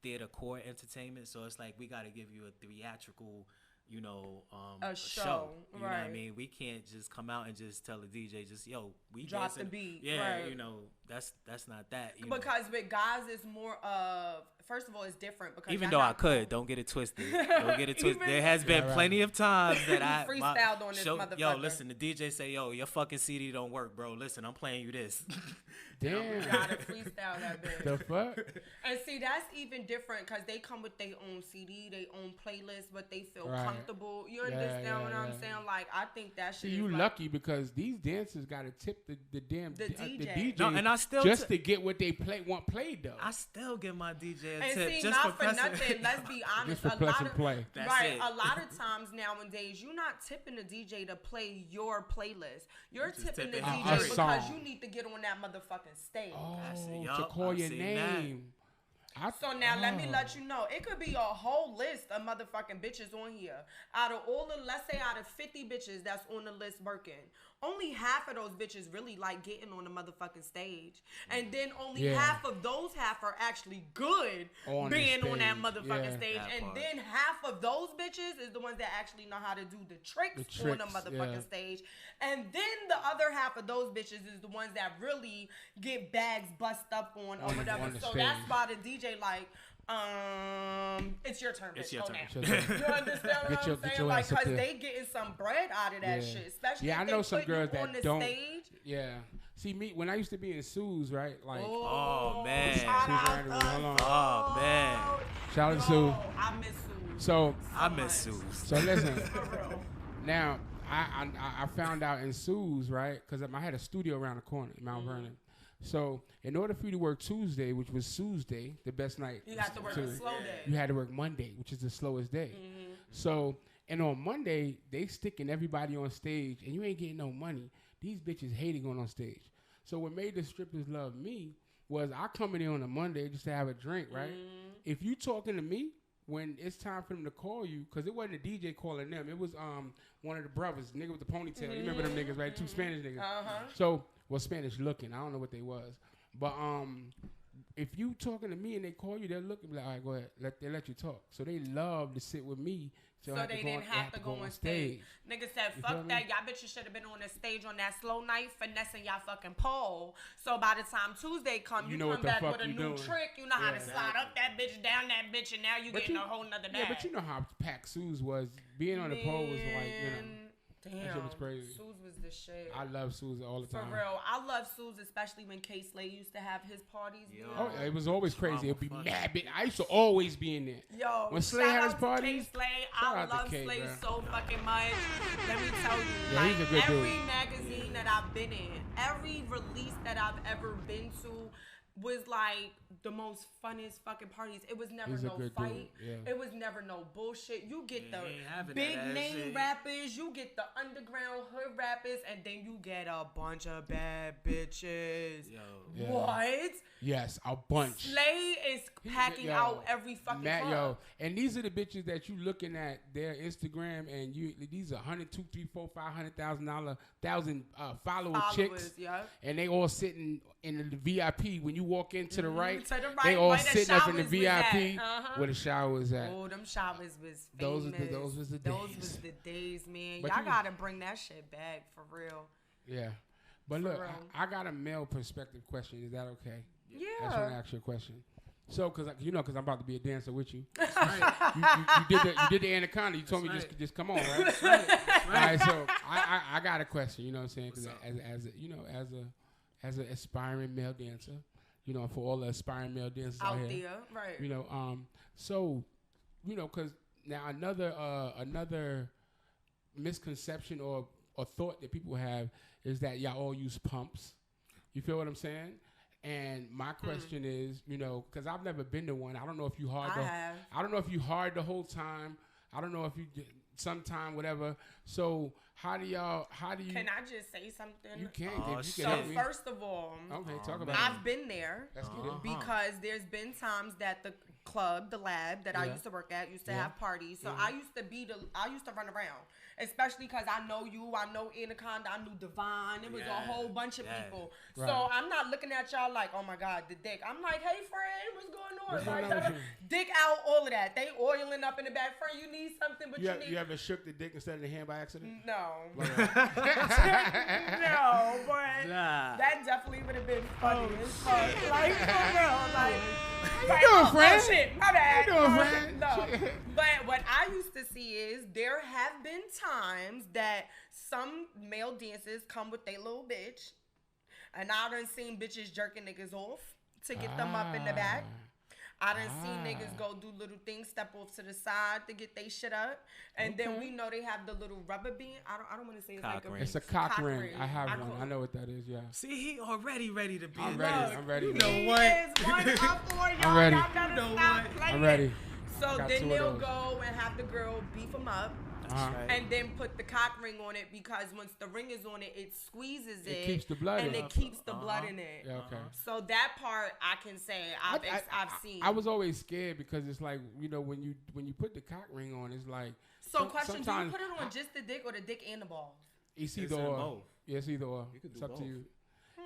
theater core entertainment. So it's like we got to give you a theatrical, a show. You know what I mean? We can't just come out and just tell the DJ, we drop dancing. the beat. Yeah, right. That's not that. Because with guys, it's more of. First of all, it's different because even though I could, don't get it twisted. Don't get it twisted. There has been plenty of times that I freestyled on this motherfucker. Yo, listen, the DJ say, yo, your fucking CD don't work, bro. Listen, I'm playing you this. Damn. You gotta freestyle that bitch. The fuck? And see, that's even different because they come with their own CD, their own playlist, but they feel comfortable. You understand what I'm saying? Like, I think that shit. See, you is lucky because these dancers gotta tip the DJ. The DJ. No, and I still just to get what they want played though. I still give my DJ a And tip see, just not for pressing- nothing. Let's be honest. Just for pleasant play. That's right. it. A lot of times nowadays, you're not tipping the DJ to play your playlist. You're just tipping the tipping DJ a because song. you need to get on that motherfucking stage. That's it, Oh, yup, to call I've your seen name. So now let me let you know. It could be a whole list of motherfucking bitches on here. Out of all the, let's say out of 50 bitches that's on the list working, only half of those bitches really like getting on the motherfucking stage. And then only half of those half are actually good On the being on that stage, motherfucking yeah. stage. That And part. then half of those bitches is the ones that actually know how to do the tricks on the tricks, motherfucking yeah. stage. And then the other half of those bitches is the ones that really get bags bust up on or whatever. on the So stage. that's why the DJ like, it's your turn, bitch. It's your Go turn. now. It's your turn. You understand what Get your- I'm get saying? your Like, ass up cause there. they getting some bread out of that Yeah. shit. Especially Yeah, if I know they some put you girls on that the don't. stage. Yeah. See, me when I used to be in Sue's, right? Like, Oh, man. Shout out Sue's right, hold on. Oh, man. shout out to Sue. Yo, I miss Sue. So, I miss Suze. so listen. Now, I found out in Sue's, right? Because I had a studio around the corner in Mount Vernon. So, in order for you to work Tuesday, which was Sue's day, the best night, You have to work a Tuesday, slow day. you had to work Monday, which is the slowest day. So, and on Monday, they sticking everybody on stage, and you ain't getting no money. These bitches hated going on stage. So, what made the strippers love me was I come in there on a Monday just to have a drink, right? If you talking to me, when it's time for them to call you, because it wasn't a DJ calling them, it was one of the brothers, nigga with the ponytail. You remember them niggas, right? Two Spanish niggas. So, well, Spanish looking. I don't know what they was, but if you talking to me and they call you, they'll look and be like, all right, go ahead. They let you talk. So they love to sit with me. So they didn't have to go on stage. Nigga said, You fuck feel me? that. Y'all bitches should have been on the stage on that slow night finessing y'all fucking pole. So by the time Tuesday come, you know come what the back fuck with a you new doing. trick. You know how to Yeah. slide up that bitch, down that bitch, and now you But getting you- a whole nother bag. Yeah, but you know how packed Sue's was. Being on the pole was like, you know. Damn, shit was crazy. Suze was the shit. I love Sue's all the For time. real, I love Suze, especially when K Slay used to have his parties. Yo. Oh, it was always crazy. It'd be Trauma mad big. I used to always be in there. Yo, When Slay shout had his out to parties, K Slay. shout I out to love K, Slay bro. so fucking much. Let me tell you, Yeah, like he's a good every dude. magazine that I've been in, every release that I've ever been to was like the most funnest fucking parties. It was never He's a no good fight. dude, yeah. It was never no bullshit. You get Yeah, he ain't having the that big ass name shit. rappers, you get the underground hood rappers, and then you get a bunch of bad bitches. Yo. Yeah. What? Yes, a bunch. Slay is packing Yo, out every fucking Matt, club. yo, and these are the bitches that you looking at their Instagram, and these are $100,000, $200,000, $300,000, $400,000 follower chicks, yeah. and they all sitting in the VIP. When you walk into the right, To the right, they all where the sitting up in the showers was at. VIP Uh-huh. where the shower was at. Oh, them showers was famous. Those was the Those days. was the days, man. But Y'all you- gotta bring that shit back for real. Yeah, but look, real. I got a male perspective question. Is that okay? I just want Yeah. to ask you a question. So, because I'm about to be a dancer with you. you did the anaconda. You told me just come on, right? All right. So I got a question. You know what I'm saying? Because as an aspiring male dancer, for all the aspiring male dancers out Out here, there, right. so because now another misconception or thought that people have is that y'all all use pumps. You feel what I'm saying? And my question is, because I've never been to one. I don't know if you hard. I have. I don't know if you hard the whole time. I don't know if you did sometime, whatever. So how do you? Can I just say something? You can. Oh, If you shit. can So help me. first of all, Okay, talk about I've it. been there. Let's get it. Because there's been times that the club, the lab that I Yeah. used to work at, used to Yeah. have parties. So I used to run around, especially because I know you, I know Anaconda, I knew Devon. It was a Yeah. whole bunch of Yeah. people. Right. So I'm not looking at y'all like, oh my God, the dick. I'm like, hey friend, what's going on? What's going Like, on with you? dick out, all of that. They oiling up in the back. Friend, you need something, but you need. You ever shook the dick instead of the hand by accident? No. Like, No, but Nah. that definitely would have been funny as fuck. Like, for real. Like, How you doing, friend? Oh, shit, my bad. How you doing, friend? No. But what I used to see is there have been times that some male dancers come with their little bitch, and I done seen bitches jerking niggas off to get them up in the back. I done seen niggas go do little things, step off to the side to get they shit up, and then we know they have the little rubber band. I don't want to say it's Cock like a ring. It's a cock ring. I have one. I know what that is. Yeah. See, he already ready to be. I'm ready. I'm ready. You know He what? is one up for y'all. I'm ready. Y'all gotta You know stop what? playing. I'm ready. So Got then 2 of they'll those. go and have the girl beef them up. That's right. And then put the cock ring on it because once the ring is on it, it squeezes it. It keeps the blood and in. it keeps the blood in it. Yeah, okay. So that part I can say I've seen. I was always scared because it's like, you know, when you put the cock ring on, it's like. So question: do you sometimes put it on just the dick or the dick and the balls? It's It's either in or. both. Yeah, it's either or. You could It's do up to both. you.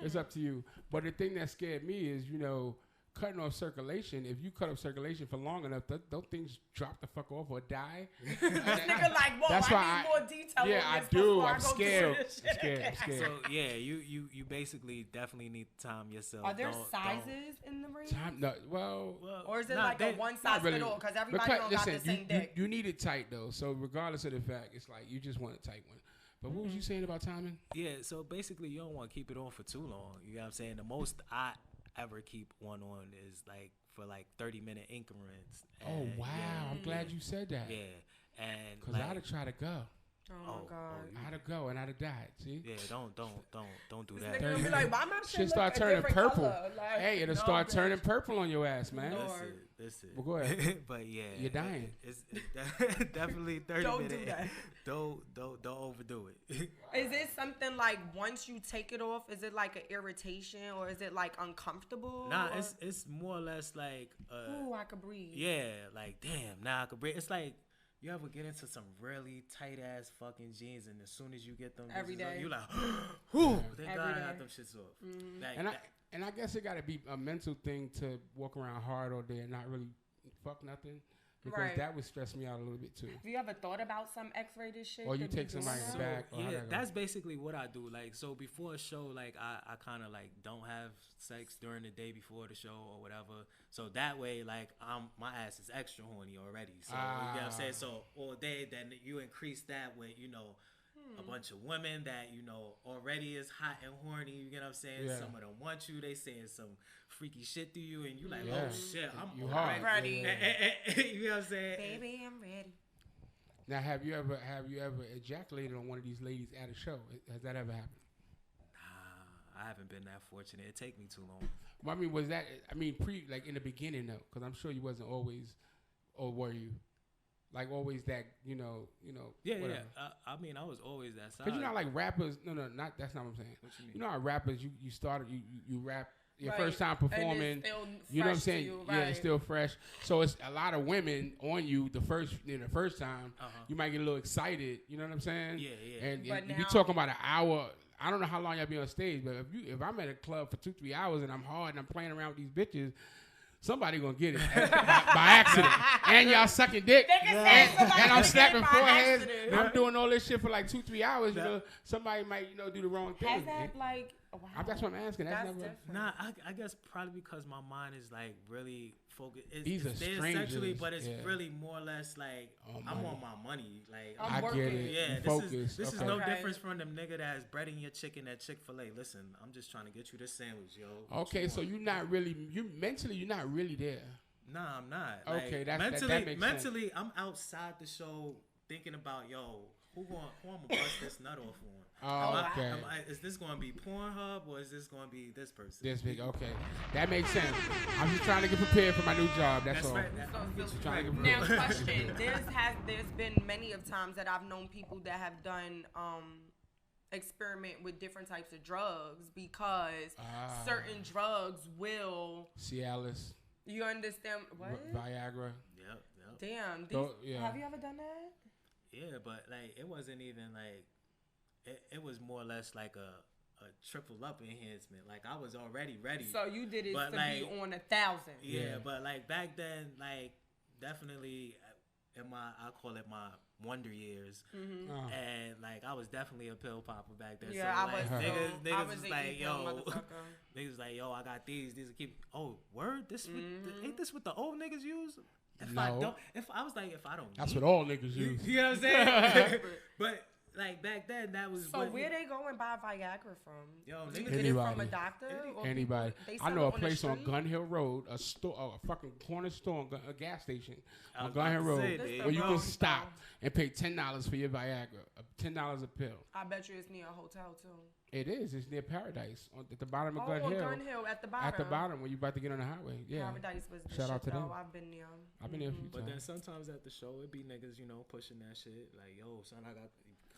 It's up to you. But the thing that scared me is, you know, cutting off circulation. If you cut off circulation for long enough, don't things drop the fuck off or die? This nigga like, whoa, That's I why need more detail. Yeah, on I this do. before I I'm go do scared. this I'm shit scared. I'm again. scared. So yeah, you basically definitely need to time yourself. Are there Don't- sizes in the ring? No, well, Or is it nah, like a one size fit all? Because everybody don't got the same dick. you need it tight though. So regardless of the fact, it's like you just want a tight one. But what was you saying about timing? Yeah, so basically you don't want to keep it on for too long. You know what I'm saying? The most I ever keep one on is like for like 30-minute increments. Oh And, wow, yeah, I'm glad you said that. Yeah, and Cause like, I'd have tried to go. Oh my god. I'd have go and I'd have died. See? yeah, don't do This that. nigga gonna be like, why my shit Shit look start a turning different purple. color? Like, Hey, it'll no, start bitch. turning purple on your ass, man. Lord. Listen. Well, go ahead. But yeah, You're dying. It's definitely 30 Don't do minutes. that. Don't overdo it. Is it something like once you take it off, is it like an irritation or is it like uncomfortable? Nah, or? it's more or less like Ooh, I could breathe. yeah, like damn, now I could breathe. It's like you ever get into some really tight ass fucking jeans, and as soon as you get them Every bitches off, day. you like, whew, thank Every God I day. got them shits off. Like, And I guess it got to be a mental thing to walk around hard all day and not really fuck nothing, because Right. that would stress me out a little bit too. Have you ever thought about some X-rated shit? Or you to be take doing somebody that? back. or how yeah, that go? that's basically what I do. Like, so before a show, like I kind of like don't have sex during the day before the show or whatever. So that way, like my ass is extra horny already. So you get what I'm saying. So all day, then you increase that with a bunch of women that already is hot and horny. You get what I'm saying? Yeah. Some of them want you. They saying some freaky shit to you, and you like, Yeah. oh shit, I'm You already hard. ready. Yeah. You know what I'm saying? Baby, I'm ready. Now, have you ever ejaculated on one of these ladies at a show? Has that ever happened? I haven't been that fortunate. It take me too long. Well, I mean, like in the beginning though? Because I'm sure you wasn't always, or were you? Like always that, Yeah, whatever. yeah. I mean, I was always that side. Because you know, like rappers, not that's not what I'm saying. What you mean? You know how rappers, you started, you rap your Right. first time And it's performing. still You know what I'm fresh to saying? you, Yeah, it's right. still fresh. So it's a lot of women on you the first time. You might get a little excited. You know what I'm saying? Yeah, yeah. And But if you're now- talking about an hour, I don't know how long y'all be on stage, but if I'm at a club for 2-3 hours and I'm hard and I'm playing around with these bitches, somebody gonna get it by accident. And y'all sucking dick. And I'm slapping foreheads. And I'm doing all this shit for like 2-3 hours. You know, somebody might do the wrong thing. Has that like? Wow. That's what I'm asking. That's never. different. Nah, I guess probably because my mind is like really focused. These are there strangers, sexually, but it's yeah. really more or less like I'm money. on my money. Like I'm I working. get it. yeah, You this focus. is Okay. no Okay. difference from them nigga that's breading your chicken at Chick-fil-A. Listen, I'm just trying to get you this sandwich, yo. What Okay, you so want? you're not really mentally you're not really there. Nah, I'm not. Okay, Like, that makes mentally, sense. I'm outside the show thinking about who I'm gonna bust this nut off on. Oh, okay. Is this gonna be Pornhub or is this gonna be this person? This big. Okay, that makes sense. I'm just trying to get prepared for my new job. That's all. right. I'm So- just trying to get Now, prepared. question: there's been many of times that I've known people that have done experiment with different types of drugs because certain drugs will. Cialis, You understand what? Viagra. Yep. Damn. Yeah. Have you ever done that? Yeah, but like it wasn't even like it was more or less like a triple up enhancement. Like I was already ready. So you did it But, to like, be on 1,000. yeah, but like back then, like definitely in I call it my wonder years, and like I was definitely a pill popper back then. Yeah, so, I like, was. niggas I was was an like, evil yo, motherfucker. niggas like, yo, I got these will keep. Oh, word, ain't this what the old niggas use? If No. I don't, if I was like, if I don't, That's need what all niggas use. you know what I'm saying? but like back then that was. So where they go and buy Viagra from? Yo, you niggas, get it from a doctor? Or Anybody. they I sell know it a on the place on street? Gun Hill Road, a store, a fucking corner store, a gas station I on was Gun Hill about to Road, say, This where you the can wrong stop store. and pay $10 for your Viagra, $10 a pill. I bet you it's near a hotel too. It is. It's near Paradise at the bottom of Oh, Gun on Hill. Gun Hill at the bottom. At the bottom when you about to get on the highway. Yeah. Paradise was the Shout shit out to them. though. I've been there. I've been there a few But then times. sometimes at the show, it be niggas, you know, pushing that shit. Like, yo, son, I got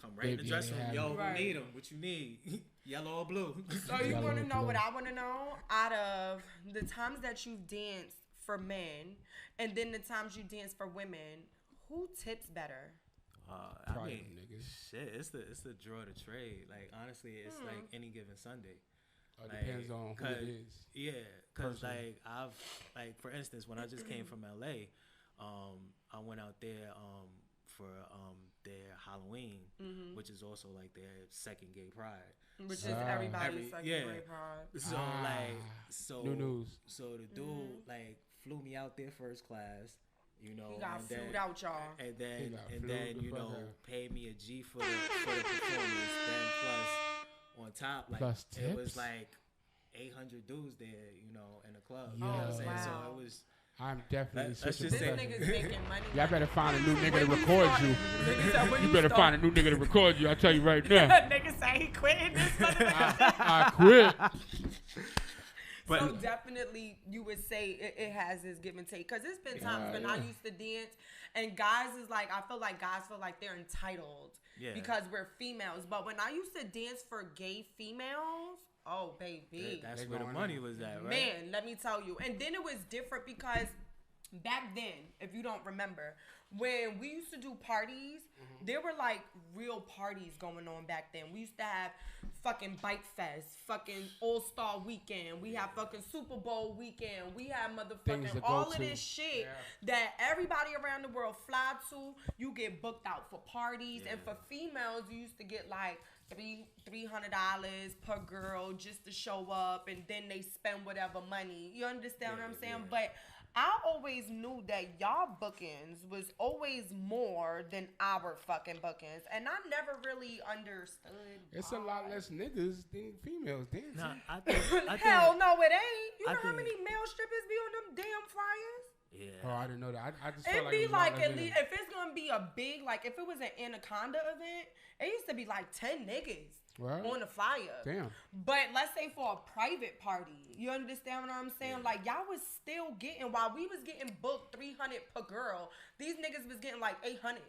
come right in the Yeah, dressing room. yeah, Yo, Right. who need them? What you need? Yellow or blue? So you Yellow want to and know blue. what I want to know? Out of the times that you've danced for men and then the times you dance for women, who tips better? I Probably mean, niggas. shit, it's the draw to trade. Like, honestly, it's like any given Sunday. It depends on who it is. Yeah, because Person. like I've like for instance, when I just came from LA, I went out there for their Halloween, which is also like their second gay pride. Which is everybody's second yeah. grade pride. So New news. So the dude like flew me out there first class. You know, He got and then, flued out, y'all. and He then got and flued then the you fuck know out. paid me a G for the performance. Then plus on top, like Plus it was tips? like 800 dudes there, you know, in the club. Yeah. You know what I'm saying? Wow. So it was. I'm definitely Let's switching just This say- nigga's making money. Y'all better find a new nigga to When you record start- you. Nigga said when You better start- find a new nigga to record you. I tell you right now. Nigga say he quitting this motherfucker. I quit. So definitely, you would say it has this give and take. Cause it's been times when I yeah. used to dance, and guys is like, I feel like guys feel like they're entitled because we're females. But when I used to dance for gay females, oh baby, That's They where the going money in. was at, right? man, let me tell you. And then it was different because back then, if you don't remember, when we used to do parties, there were like real parties going on back then. We used to have fucking Bike Fest, fucking All-Star Weekend. We have fucking Super Bowl weekend. We have Things motherfucking to go all of to. this shit that everybody around the world fly to. You get booked out for parties. And for females, you used to get like $300 per girl just to show up, and then they spend whatever money. You understand what I'm saying? But I always knew that y'all bookings was always more than our fucking bookings, and I never really understood. It's a lot less niggas than females dancing. Nah, I think, Hell no, it ain't. You I know how think- many male strippers be on them damn flyers? Yeah. Oh, I didn't know that. I just felt It'd like it be was a lot like less at niggas. least if it's gonna be a big, like if it was an Anaconda event, it used to be like 10 niggas Right. on the flyer. Damn. But let's say for a private party, you understand what I'm saying? Like y'all was still getting, while we was getting booked 300 per girl, these niggas was getting like 800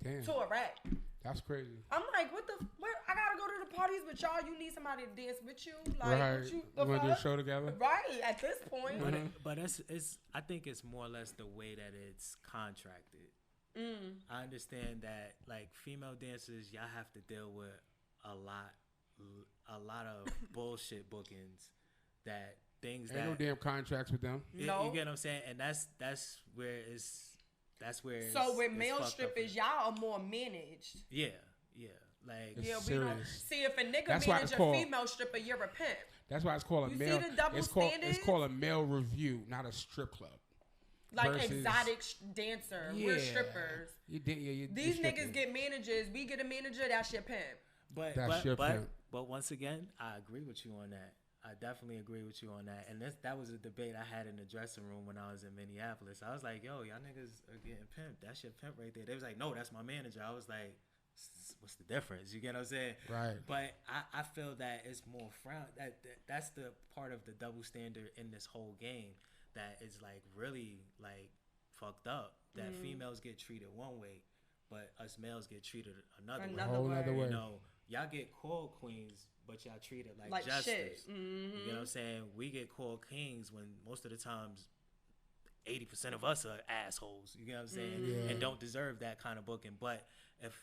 Damn. to a rack. That's crazy. I'm like, what the? Where I gotta go to the parties with y'all? You need somebody to dance with you, like Right. what You the want to do a fuck? show together? Right at this point. But it's I think it's more or less the way that it's contracted. I understand that like female dancers, y'all have to deal with a lot of bullshit bookings, that things Ain't that no damn contracts with them. No. you get what I'm saying, and that's where it's So with it's male fucked up. strippers, y'all are more managed. yeah, like It's Yeah, we don't serious. see if a nigga That's why manage it's a called- female stripper, you're a pimp. That's why it's called a You see male. the double It's standards? called a male review, not a strip club. Like Versus- exotic dancer, we're Yeah. strippers. You These stripping. niggas get managers. We get a manager. That's your pimp. But That's your pimp. but once again, I agree with you on that. I definitely agree with you on that. And that was a debate I had in the dressing room when I was in Minneapolis. I was like, yo, y'all niggas are getting pimped. That's your pimp right there. They was like, no, that's my manager. I was like, what's the difference? You get what I'm saying? Right. But I feel that it's more that's the part of the double standard in this whole game that is like really like fucked up. That females get treated one way, but us males get treated another way. A whole nother way. You know, y'all get called queens, but y'all treated like Like shit. jesters. You know what I'm saying? We get called kings when most of the times 80% of us are assholes. You get what I'm saying? Yeah. And don't deserve that kind of booking. But if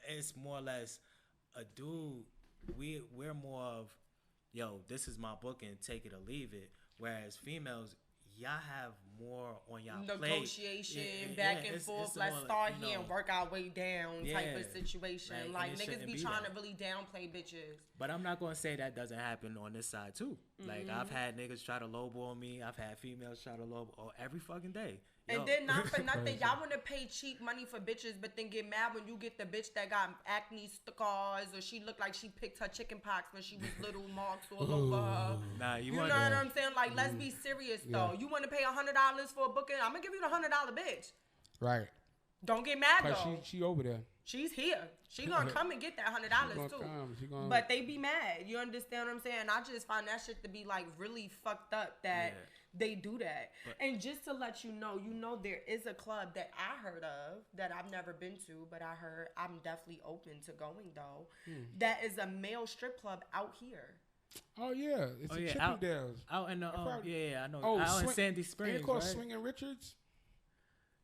it's more or less a dude, we're more of, yo, this is my booking, take it or leave it. Whereas females, y'all have more on y'all negotiation, back and forth. Let's start here and work our way down type of situation. Like niggas be trying to really downplay bitches. But I'm not gonna say that doesn't happen on this side too. Like I've had niggas try to lowball me. I've had females try to lowball every fucking day. And then not for nothing, y'all want to pay cheap money for bitches, but then get mad when you get the bitch that got acne scars or she looked like she picked her chicken pox when she was little, marks all over her. Nah, you know what I'm saying? Like, let's be serious though. You want to pay $100 for a booking? I'm gonna give you the $100 bitch. Right. Don't get mad though. She over there. She's here. She gonna come and get that $100 too. But they be mad. You understand what I'm saying? I just find that shit to be like really fucked up that they do that. And just to let you know there is a club that I heard of that I've never been to, but I heard I'm definitely open to going though. That is a male strip club out here. Oh yeah, it's in Chippendales. Out in the I know. Oh, out in Sandy Springs. Ain't it called Swinging Richards?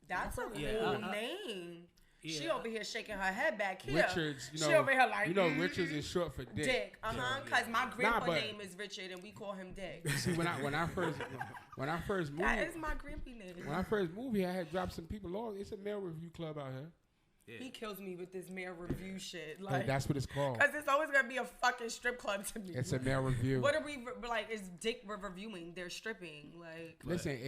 That's a cool name. Yeah. She over here shaking her head back here. Richards, she over here like Richards is short for Dick. Dick, because my grandpa name is Richard and we call him Dick. See, when I first moved, that is my grandpa name. When I first moved here, I had dropped some people off. It's a male review club out here. Yeah. He kills me with this male review shit. Like that's what it's called. Because it's always gonna be a fucking strip club to me. It's a male review. What are we like? Is Dick we're reviewing? They're stripping. Like listen,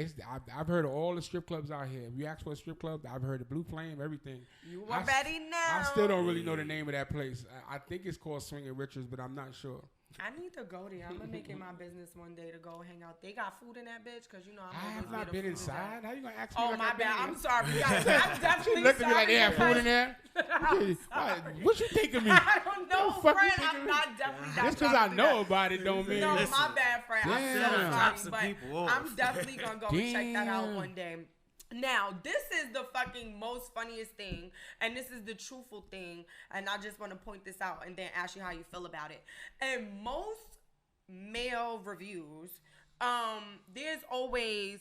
I've heard of all the strip clubs out here. If you ask for a strip club, I've heard of Blue Flame, everything. You already know. I still don't really know the name of that place. I think it's called Swinging Richards, but I'm not sure. I need to go there. I'm gonna make it my business one day to go hang out. They got food in that bitch, cause you know I have not been inside. How you gonna ask me? Oh like my bad. I'm sorry. I'm definitely she looked at me like they have food in there. What you think of me? I don't know, friend. I'm not definitely. Just because I know about it don't mean. No, my bad, friend. I'm so sorry, but I'm definitely gonna go and check that out one day. Now, this is the fucking most funniest thing, and this is the truthful thing, and I just want to point this out and then ask you how you feel about it. In most male reviews, there's always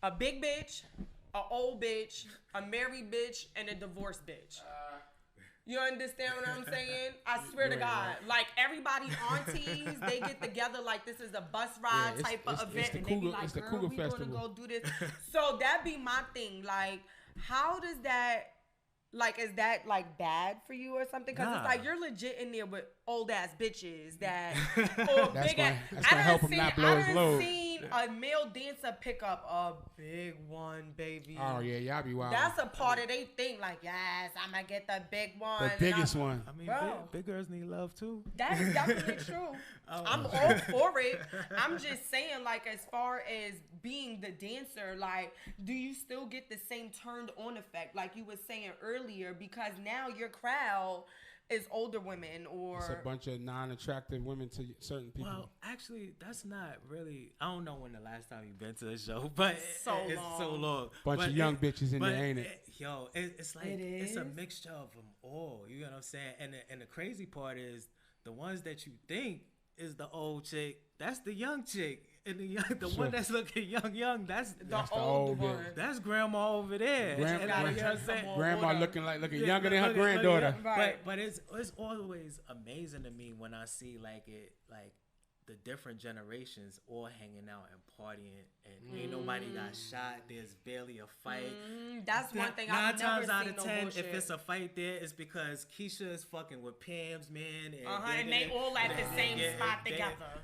a big bitch, a old bitch, a married bitch, and a divorced bitch. You understand what I'm saying? I swear to God. Like, everybody aunties, they get together like this is a bus ride type of event. And they be like, girl, we going to go do this. So that be my thing. Like, how does that, like, is that, like, bad for you or something? Because it's like you're legit in there with old-ass bitches that, or big-ass. That's going to help him not blow his load. A male dancer pick up a big one, baby. Oh yeah, y'all be wild. That's a part of they thing. Like, yes, I'm gonna get the big one. The biggest one. I mean, big girls need love too. That is definitely true. I'm all for it. I'm just saying, like, as far as being the dancer, like, do you still get the same turned on effect, like you were saying earlier? Because now your crowd is older women, or it's a bunch of non-attractive women to certain people. Well, actually, that's not really. I don't know when the last time you've been to a show, but it's so long. Bunch of young bitches in there, ain't it? Yo, it's like it's a mixture of them all. You know what I'm saying? And the crazy part is the ones that you think is the old chick, that's the young chick. And the one that's looking young, that's the old one. That's grandma over there. Grandma looking younger than her granddaughter. But it's always amazing to me when I see like the different generations all hanging out and partying, and ain't nobody got shot. There's barely a fight. That's one thing I've never seen. 9 times out of 10, if it's a fight there, it's because Keisha is fucking with Pam's man, and they all at the same spot together.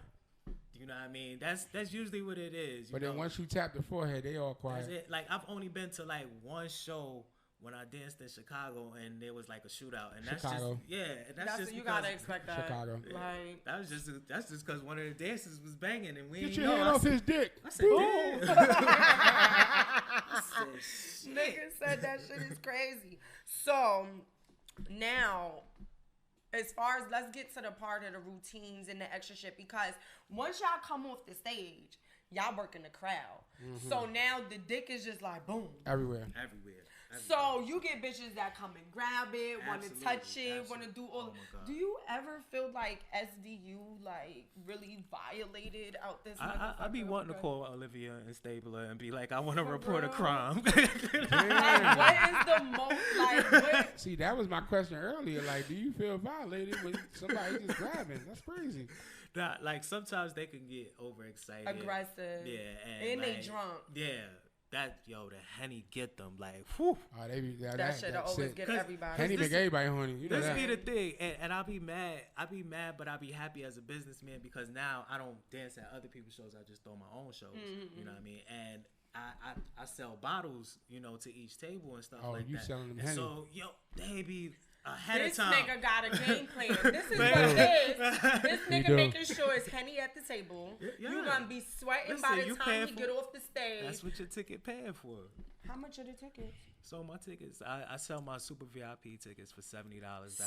You know what I mean? That's usually what it is. But then once you tap the forehead, they all quiet. That's it. Like, I've only been to like one show when I danced in Chicago, and there was like a shootout, and that's Chicago. And that's just you gotta expect that. Chicago. Like, that's just because one of the dancers was banging, and we get ain't your know. hand off his dick. I said, nigga said that shit is crazy. So now, as far as, let's get to the part of the routines and the extra shit, because once y'all come off the stage, y'all working the crowd. Mm-hmm. So now the dick is just like boom. Everywhere. So you get bitches that come and grab it, want to touch it, want to do all. Do you ever feel like SDU like really violated out this? I be wanting to call Olivia and Stabler and be like, I want to report a crime. Like, what is the most like? What? See, that was my question earlier. Like, do you feel violated when somebody just grabbing? That's crazy. Nah, like sometimes they can get overexcited, aggressive, and like, they drunk. Yeah. the Henny get them like, whew. Oh, they be that shit always it. get everybody. Henny make everybody horny. You know This that. be the thing, and I'll be mad. But I'll be happy as a businessman because now I don't dance at other people's shows. I just throw my own shows. You know what I mean? And I sell bottles, to each table and stuff like that. Oh, you selling them and Henny? So they be ahead this of time. Nigga got a game plan. This is what it is. This nigga making sure it's Henny at the table. Yeah. You gonna be sweating by the time you get off the stage. That's what your ticket paying for. How much are the tickets? So my tickets, I sell my super VIP tickets for $70.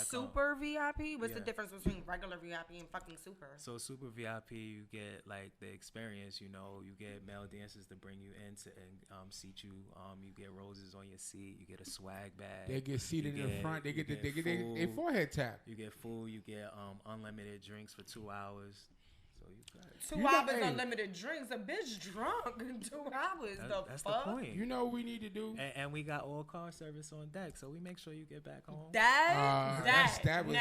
Super VIP? What's the difference between regular VIP and fucking super? So super VIP, you get like the experience. You get male dancers to bring you in and seat you. You get roses on your seat. You get a swag bag. They get seated in the front. They get their forehead tap. You get food. You get unlimited drinks for 2 hours. So 2 hours unlimited drinks. A bitch drunk in 2 hours. That's fuck? the point. You know what we need to do? And we got all car service on deck, so we make sure you get back home. That was it. That was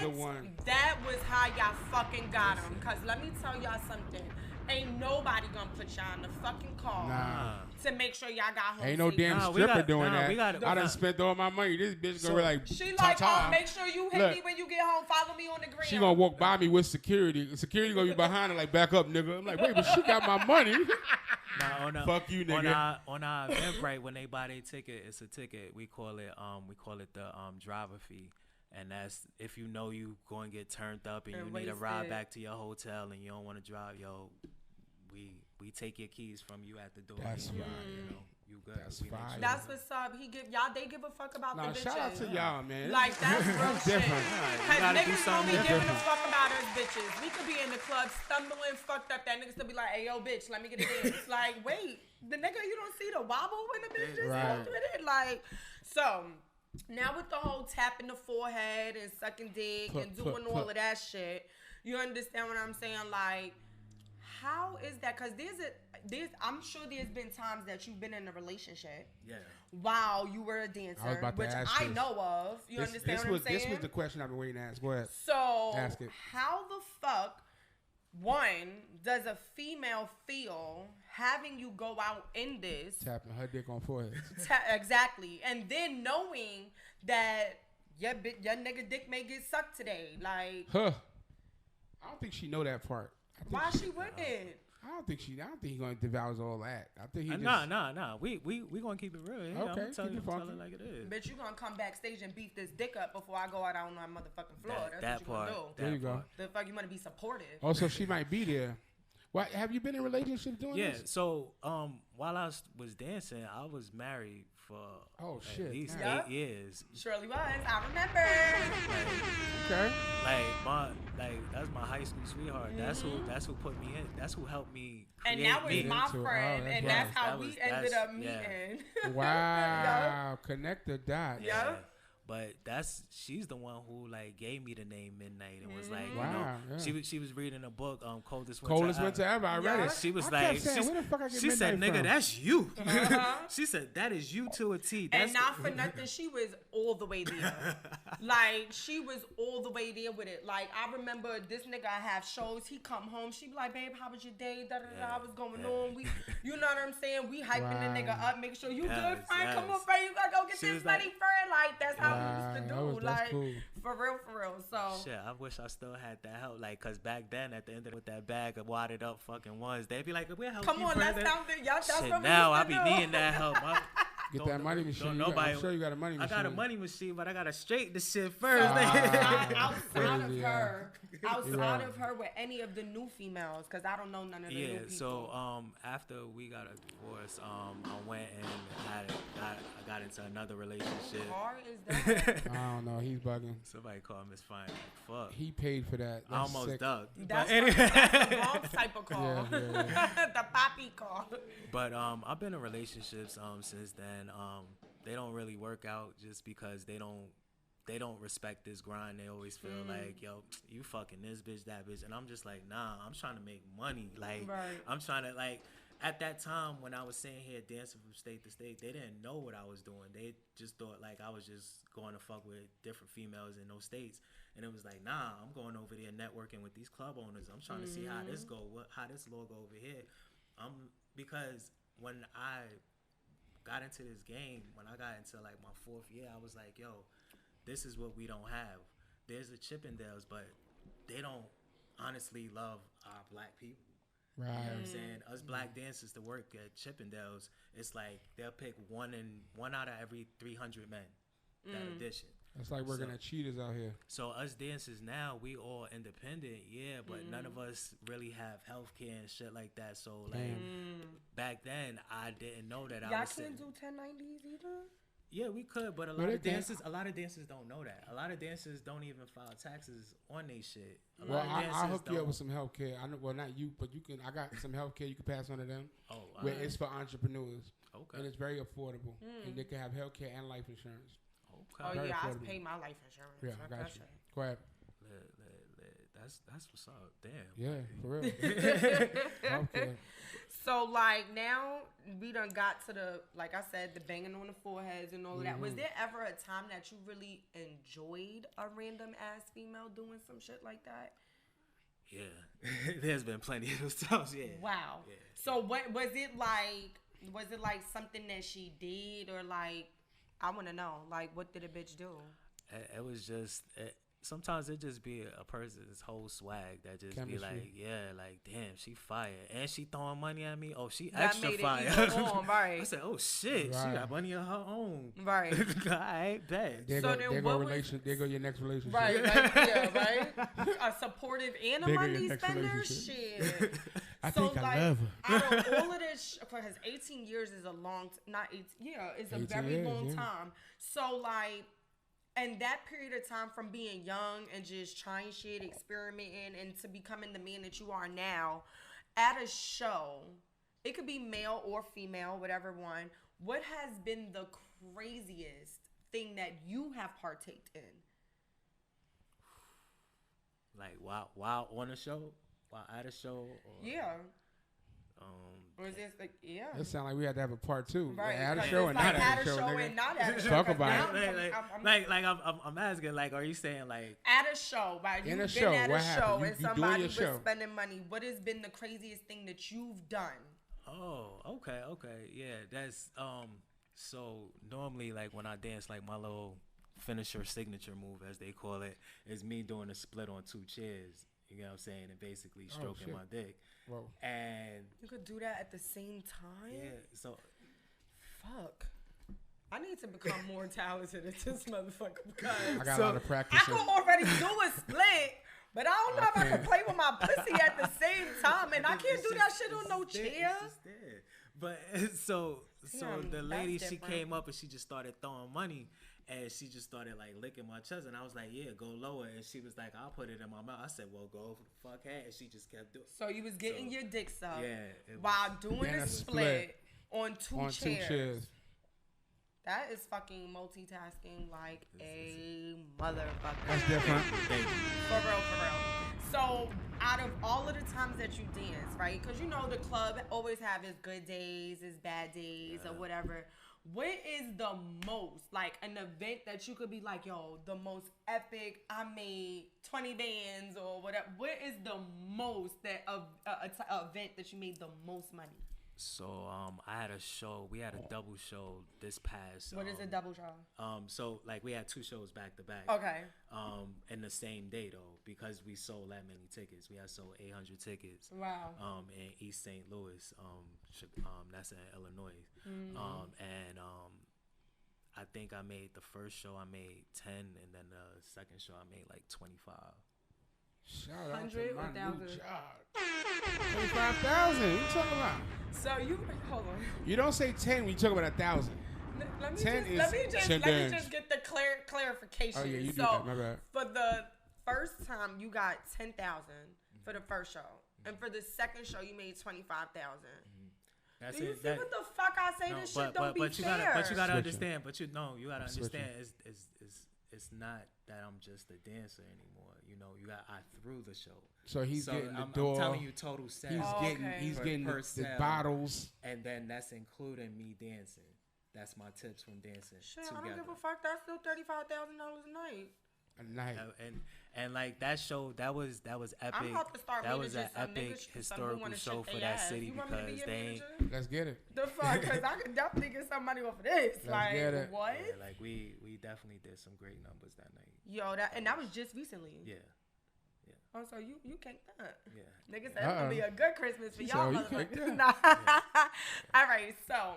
the one. That was how y'all fucking got him. Cause let me tell y'all something. Ain't nobody gonna put y'all in the fucking car to make sure y'all got home. Ain't no damn stripper doing that. I done spent all my money. This bitch gonna be like, she like, make sure you hit me when you get home. Follow me on the gram. She gonna walk by me with security. Security gonna be behind her like, back up, nigga. I'm like, wait, but she got my money. Fuck you, nigga. On our Eventbrite, when they buy their ticket, it's a ticket. We call it the driver fee. And that's if you know you going to get turned up and you need a ride back to your hotel and you don't want to drive, we take your keys from you at the door. That's fine. You good. That's fine. That's what's up. They give a fuck about the bitches. Shout out to y'all, man. Like, that's real shit. Different. Because niggas don't be giving a fuck about us bitches. We could be in the club stumbling, fucked up. That nigga still be like, hey, yo, bitch, let me get a dance. Like, wait, the nigga, you don't see the wobble when the bitch just walked with it? Like, so... Now with the whole tapping the forehead and sucking dick and doing all of that shit, you understand what I'm saying? Like, how is that? Because I'm sure there's been times that you've been in a relationship. Yeah. While you were a dancer, which I know of. You understand what I'm saying? This was the question I've been waiting to ask. Go ahead. So, ask it. How the fuck, one, does a female feel having you go out in this tapping her dick on forehead? Exactly, and then knowing that your nigga dick may get sucked today, like. I don't think she know that part. Why she wouldn't? I don't think he's gonna devour all that. I think he nah. We gonna keep it real. Yeah, okay, I'm tell it like it is. Bitch, you gonna come backstage and beat this dick up before I go out on my motherfucking floor. That's what you gonna do. There you go. The fuck, you wanna be supportive. Also, she might be there. What, have you been in relationships doing this? Yeah, so while I was dancing, I was married for at least 8 years. Surely was. I remember. Okay. That's my high school sweetheart. Mm-hmm. That's who put me in. That's who helped me create and that was me. My friend, and that's how we ended up meeting. Wow. Connect the dots. Yeah. But she's the one who gave me the name Midnight and was like, she was reading a book, Coldest Winter Ever. I read it. She was where the fuck I get she said, Midnight nigga, from? that's you. She said, that is you to a T. And not for nothing, she was all the way there. She was all the way there with it. I remember this nigga have shows. He come home. She be like, babe, how was your day? What's going on? You know what I'm saying? We hyping the nigga up, make sure you good, friend. Come on, friend. You gotta go get this money, friend. That's how we used to do. Cool. For real. So shit, I wish I still had that help. Cause back then at the end of with that bag of wadded up fucking ones, they'd be like, we'll help you. Come on, let's sound it. Y'all, that's shit, what now I be needing that help. Get that money machine. I'm sure you got a money machine. I got a money machine, but I gotta straighten the shit first. Outside of her with any of the new females, because I don't know none of the new people. So after we got a divorce, I went and I got into another relationship. How hard is that? I don't know. He's bugging. Somebody called Miss Fine. Fuck. He paid for that. That's I almost sick. ducked. That's the wrong type of call. Yeah. The poppy call. But I've been in relationships since then. They don't really work out just because they don't respect this grind. They always feel like, yo, you fucking this bitch, that bitch. And I'm just like, nah, I'm trying to make money. I'm trying to, at that time when I was sitting here dancing from state to state, they didn't know what I was doing. They just thought, I was just going to fuck with different females in those states. And it was like, nah, I'm going over there networking with these club owners. I'm trying to see how this law go over here. Because when I got into this game, when I got into like my 4th year, I was like, yo, this is what we don't have. There's the Chippendales, but they don't honestly love our black people. Right. You know what I'm saying? Us black dancers to work at Chippendales, it's like they'll pick one out of every 300 men that audition. It's like working at Cheetahs out here. So us dancers now, we all independent, yeah, but none of us really have healthcare and shit like that. So like back then, I didn't know that. Y'all can't do 1090s either. Yeah, we could, but a lot of dancers don't know that. A lot of dancers don't even file taxes on their shit. Well, I'll hook you up with some healthcare. I know, well, not you, but you can. I got some healthcare you can pass on to them. Oh, where it's for entrepreneurs. Okay. And it's very affordable, and they can have healthcare and life insurance. Okay. Oh Very yeah, affordable. I pay my life insurance. Yeah, I got you. Go ahead. That's what's up. Damn. Yeah, for real. Okay. So like now we done got to the, like I said, the banging on the foreheads and all of that. Was there ever a time that you really enjoyed a random ass female doing some shit like that? Yeah, there's been plenty of those times. Yeah. Wow. Yeah. So what was it like? Was it like something that she did, or like, I want to know, like, what did a bitch do? It was just. Sometimes it just be a person's whole swag that just Chemistry. be like, yeah, like, damn, she fire. And she throwing money at me. Oh, she That extra made it fire. even on, right. I said, oh, shit, Right. she got money of her own. Right. All right, bet. There So go, then there what go was- There go your next relationship. Right, like, yeah, right. A supportive and a Bigger money your next spender, relationship. shit. I So, think like, I love her. Out of all of this, because 18 years is a long, not 18, yeah, it's a 18 very years, long yeah. time. So, like, and that period of time from being young and just trying shit, experimenting, and to becoming the man that you are now, at a show, it could be male or female, whatever one. What has been the craziest thing that you have partaked in? Like, while on a show? While at a show? Or, Yeah. Or is this like, yeah. It sounds like we had to have a part 2. Right, At a because show it's and like not at at a show. nigga. and not at a show. Talk 'cause about now it. I'm asking, like, are you saying, like, at a show, right? In You've a been show, at a what show happened? and You doing somebody your was show. spending money. What has been the craziest thing that you've done? oh, okay, yeah, that's, so normally, like, when I dance, like, my little finisher signature move, as they call it, is me doing a split on 2 chairs. You know what I'm saying? And basically stroking shit. my dick. Whoa. And You could do that at the same time? yeah, so Fuck. I need to become more talented at this motherfucker because I got a lot of practice. I can already do a split, but I don't know if I can can't. play with my pussy at the same time, and I can't do that shit on no it's there, chair. it's just there. But so Damn, the lady, that's she different. came up and she just started throwing money. And she just started like licking my chest, and I was like, "Yeah, go lower." And she was like, "I'll put it in my mouth." I said, "Well, go fuck ahead." And she just kept doing. So you was getting your dick sucked Yeah, while doing Then a a split on two on chairs. 2 chairs. That is fucking multitasking like a motherfucker. That's different. Thank you. For real. So, out of all of the times that you dance, right? Because you know the club always have its good days, its bad days, or whatever. What is the most, like, an event that you could be like, yo, the most epic, I made 20 bands or whatever. What is the most that event that you made the most money? So I had a show. We had a double show this past. What is a double show? So like we had 2 shows back to back. Okay. In the same day though, because we sold that many tickets. We had sold 800 tickets. Wow. In East St. Louis. That's in Illinois. And I think I made the first show I made 10, and then the second show I made like 25. Shout out 100 to my or new 1,000? job. 25,000. You talking about? So you hold on. You don't say 10 when you talk about 1,000. Let me 10 is let me just shenanigans. get the clarification. Oh yeah, you do so that. My bad. for the first time, you got 10,000 for the first show, and for the second show, you made 25,000. That's Do you it. see what the fuck I say? This shit don't be you fair. gotta Switching. understand. But you gotta Switching. understand. It's not that I'm just a dancer anymore. You know, I threw the show. So he's getting the I'm door. telling you, total sales. He's Okay. getting Per the sale. bottles. And then that's including me dancing. That's my tips from dancing Shit, together. I don't give a fuck. That's still $35,000 a night. A night. And like that show, that was epic. I'm about to start that was an managing some epic niggas, historical wanna show shake for they that ass. city You want me to be because your they ain't. manager? Let's get it. The fuck, because I could definitely get some money off of this. Let's get it. What? Yeah, like we definitely did some great numbers that night. Yo, that was just recently. Yeah. Oh, so you can't that. Yeah. Nigga said it's gonna be a good Christmas for She y'all said, "You can't motherfuckers. that." Nah. All right, so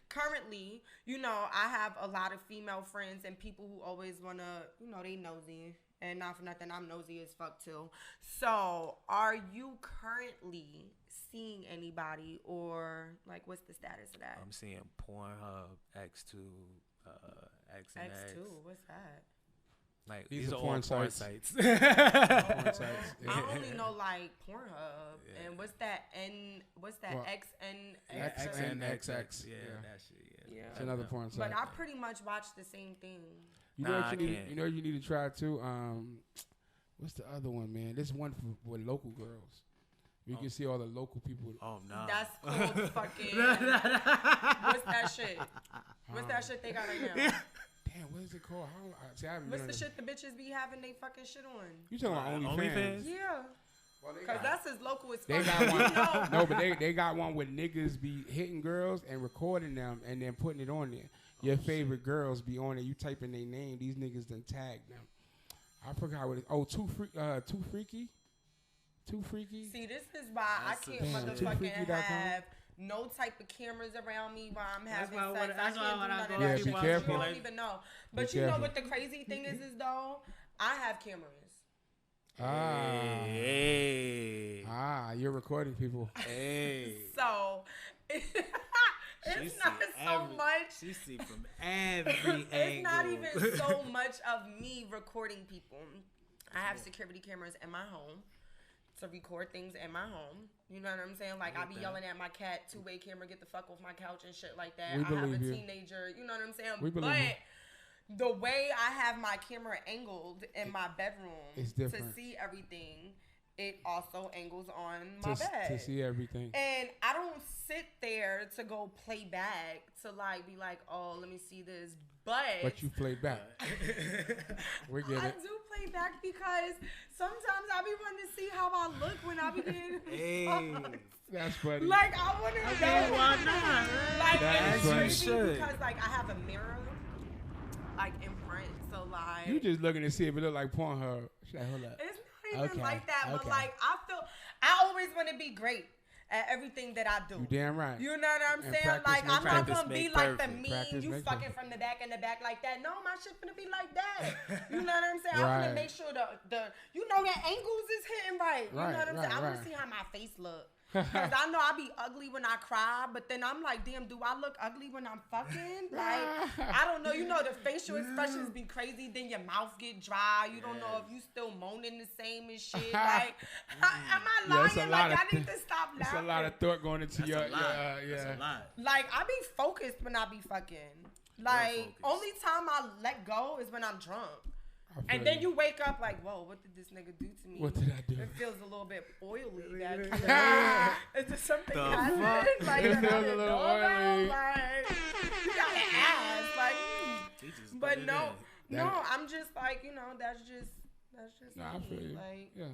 currently, I have a lot of female friends and people who always wanna, they nosy. And not for nothing, I'm nosy as fuck too. So, are you currently seeing anybody, or like, what's the status of that? I'm seeing Pornhub, X2, X and X. X2, what's that? Like These these are are porn all porn sites. sites. Porn sites. Yeah. I only know like Pornhub and what's that? Well, XNXX. Yeah, Yeah. that shit. Yeah. It's another porn site. But I pretty much watch the same thing. You know Nah, what I you need? can't. You know what you need to try too. What's the other one, man? This one with local girls. You can see all the local people. Oh no. That's called fucking. What's that shit? What's that shit they got right now? Damn, what is it called? I haven't What's been the on shit the bitches be having they fucking shit on? You talking about OnlyFans? Yeah. Well, Cause that's as local as They fuck. got one. No, but they got one with niggas be hitting girls and recording them and then putting it on there. Your favorite girls be on it. You type in their name. These niggas done tagged them. I forgot what it. Oh, too freaky. See, this is why I can't motherfucking have no type of cameras around me while I'm having sex. I can't do none of that shit. be careful. You don't even know. But Be you know careful. what the crazy thing is though? I have cameras. Hey. You're recording people. Hey. So it's not so much. She see from every angle. It's not even so much of me recording people. I have security cameras in my home to record things in my home. You know what I'm saying? Like, I be yelling at my cat, two-way camera, get the fuck off my couch and shit like that. We I have a believe you. teenager. You know what I'm saying? We believe but you. the way I have my camera angled in my bedroom It's to different. see everything, it also angles on my bed. To see everything. And I don't sit there to go play back to like be like, oh, let me see this. But you play back. We get I it. do play back because sometimes I be wanting to see how I look when I be getting Hey. That's funny. like I want to know. Why not? Like That's it's funny. crazy Should. because like I have a mirror like in front, so like You just looking to see if it look like Pornhub. She's like, hold up. it's not even Okay, like that. But okay. like I always want to be great at everything that I do. You damn right. You know what I'm And saying? practice Like, makes I'm not perfect. gonna be Make like the perfect. mean, Practice you makes fucking perfect. from the back like that. No, my shit finna be like that. You know what I'm saying? I Right. wanna make sure the angles is hitting right. You know Right, what I'm saying? I wanna right. see how my face look. Cause I know I be ugly when I cry, but then I'm like, damn, do I look ugly when I'm fucking? Like, I don't know. You know, the facial expressions be crazy. Then your mouth get dry. You don't know if you still moaning the same and shit. Like, am I lying? it's a lot Like, of I need to stop It's laughing. a lot of thought going into your That's a lot. yeah. That's a lot. Like, I be focused when I be fucking. Like, focused. only time I let go is when I'm drunk. I feel And then you wake up like, whoa, what did this nigga do to me? What did I do? It feels a little bit oily. That is there something The happened? fuck? Like, It that I feels a didn't little know about? oily. Like, you gotta ask. Like, He just put but it no, in. no, I'm just like, that's just Nah, I me. feel you. Like, Yeah.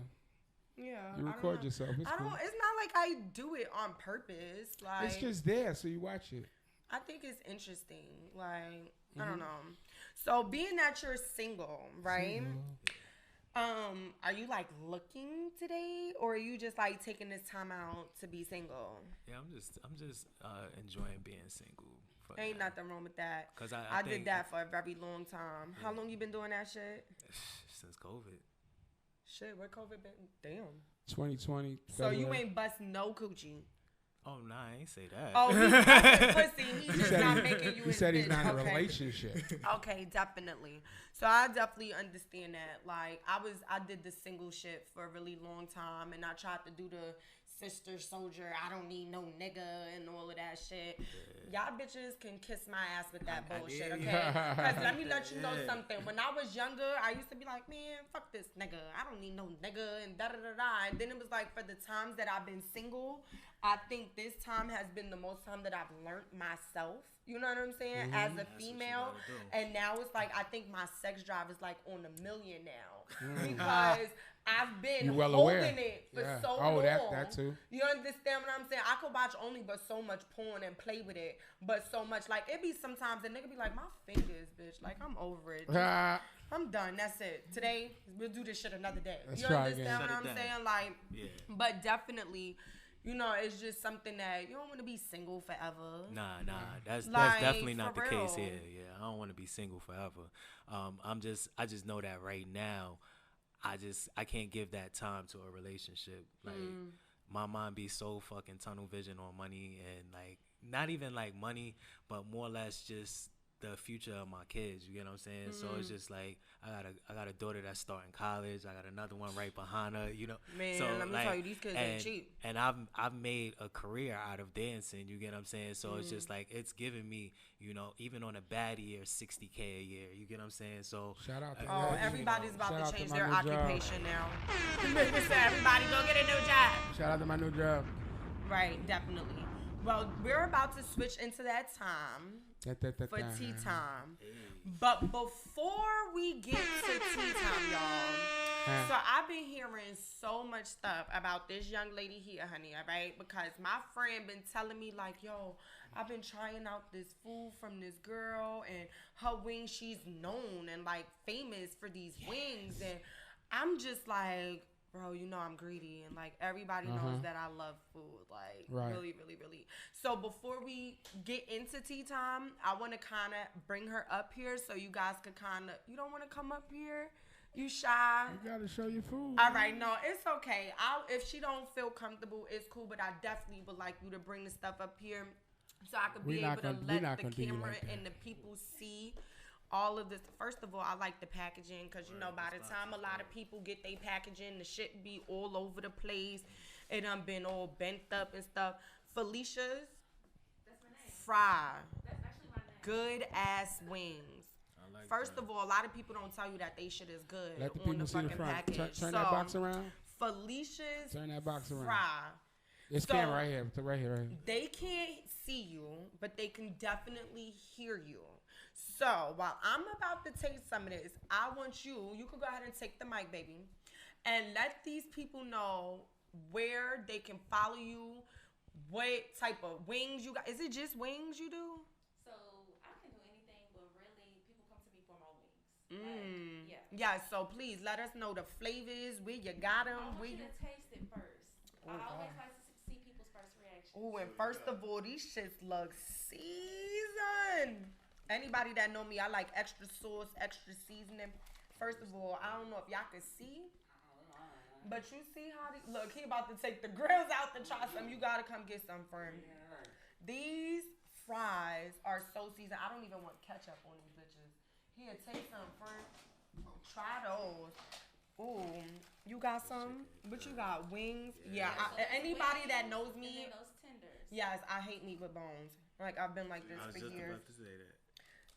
yeah. You I don't record know. yourself. It's I don't. cool. It's not like I do it on purpose. Like, It's just there, so you watch it. I think it's interesting. Like, I Mm-hmm. don't know. So being that you're single, right? Are you like looking today, or are you just like taking this time out to be single? Yeah, I'm just enjoying being single. For Ain't now. nothing wrong with that. 'Cause I think did that for a very long time. How long you been doing that shit? since COVID. Shit, where COVID been? Damn. 2020. So you February. ain't bust no coochie. Oh nah, I ain't say that. Oh, he's busting pussy. He's He just said not he- making you He his said he's bitch. not in a Okay. relationship. Okay, definitely. So I definitely understand that. Like I did the single shit for a really long time, and I tried to do the sister soldier. I don't need no nigga and all of that shit. Y'all bitches can kiss my ass with that I bullshit, did. okay? Because let me let you know Yeah. something. When I was younger, I used to be like, man, fuck this nigga. I don't need no nigga and da da da da. And then it was like for the times that I've been single, I think this time has been the most time that I've learned myself. You know what I'm saying? As a female. And now it's like, I think my sex drive is like on $1 million now. Because I've been holding it for so long. Oh, that too. You understand what I'm saying? I could watch only but so much porn and play with it. But so much, like, it be sometimes a nigga be like, my fingers, bitch. Like, I'm over it. I'm done. That's it. Today, we'll do this shit another day. Let's you try understand again. what I'm saying? Like, but definitely, you know, it's just something that you don't want to be single forever. Nah. That's Like, definitely not the real. case here. Yeah, I don't want to be single forever. I just know that right now, I can't give that time to a relationship. Like, my mind be so fucking tunnel vision on money and like not even like money, but more or less just the future of my kids. You get what I'm saying? So it's just like I got a daughter that's starting college. I got another one right behind her. You know, Man, so, let me like, tell you, these kids ain't cheap. And I've made a career out of dancing. You get what I'm saying? So it's just like it's giving me, you know, even on a bad year, $60K a year. You get what I'm saying? So shout out to everybody's about shout to out change to their my new occupation now. Everybody go get a new job. Shout out to my new job. Right, definitely. Well, we're about to switch into that time for tea time. But before we get to tea time, y'all, so I've been hearing so much stuff about this young lady here, honey, all right? Because my friend been telling me, like, yo, I've been trying out this food from this girl and her wings, she's known and, like, famous for these wings. And I'm just like, bro, you know I'm greedy, and like everybody knows that I love food, like really, really, really. So before we get into tea time, I want to kind of bring her up here so you guys could kind of. You don't want to come up here? You shy? You gotta show your food. All right, no, it's okay. If she don't feel comfortable, it's cool. But I definitely would like you to bring the stuff up here so I could be able to let the camera and the people see all of this. First of all, I like the packaging because, you know, by the time a lot of people get their packaging, the shit be all over the place. It done been all bent up and stuff. Felicia's That's my name. Fry. That's actually my name. Good ass wings. I like First that. of all, a lot of people don't tell you that they shit is good. Let the on people see the fucking front. package. Turn that box around. Felicia's Turn that box around. Fry. It's So- camera right here. It's right here. They can't see you, but they can definitely hear you. So while I'm about to taste some of this, I want you could go ahead and take the mic, baby, and let these people know where they can follow you, what type of wings you got. Is it just wings you do? So I can do anything, but really, people come to me for my wings. Like, Yeah, so please let us know the flavors, where you got them. I want Where you you... to taste it first. I always like to see people's first reaction. Oh, and first of all, these shits look seasoned. Anybody that know me, I like extra sauce, extra seasoning. First of all, I don't know if y'all can see, but you see how look, he about to take the grills out to try some. You gotta come get some for him. These fries are so seasoned. I don't even want ketchup on these bitches. Here, take some first. Try those. Ooh, you got some? But you got wings? Yeah. Anybody that knows me, and then those tenders. yes, I hate meat with bones. Like, I've been like this I was for just years. about to say that.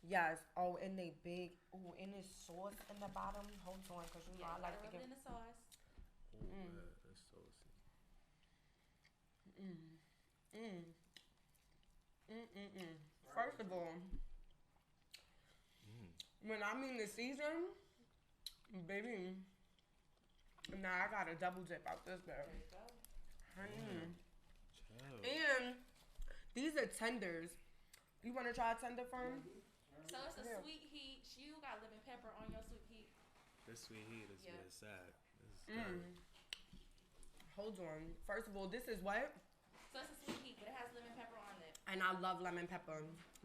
Yes. Oh, and they big. Oh, and this sauce in the bottom. Hold on, because you know I like to rub get. it in the sauce. That's saucy. First of all, when I mean the season, baby, now I got a double dip out this bag. There you go. And these are tenders. You want to try a tender firm? So it's a sweet heat. You got lemon pepper on your sweet heat. This sweet heat is Yeah. really sad. This is good. Hold on. First of all, this is what? So it's a sweet heat, but it has lemon pepper on it. And I love lemon pepper.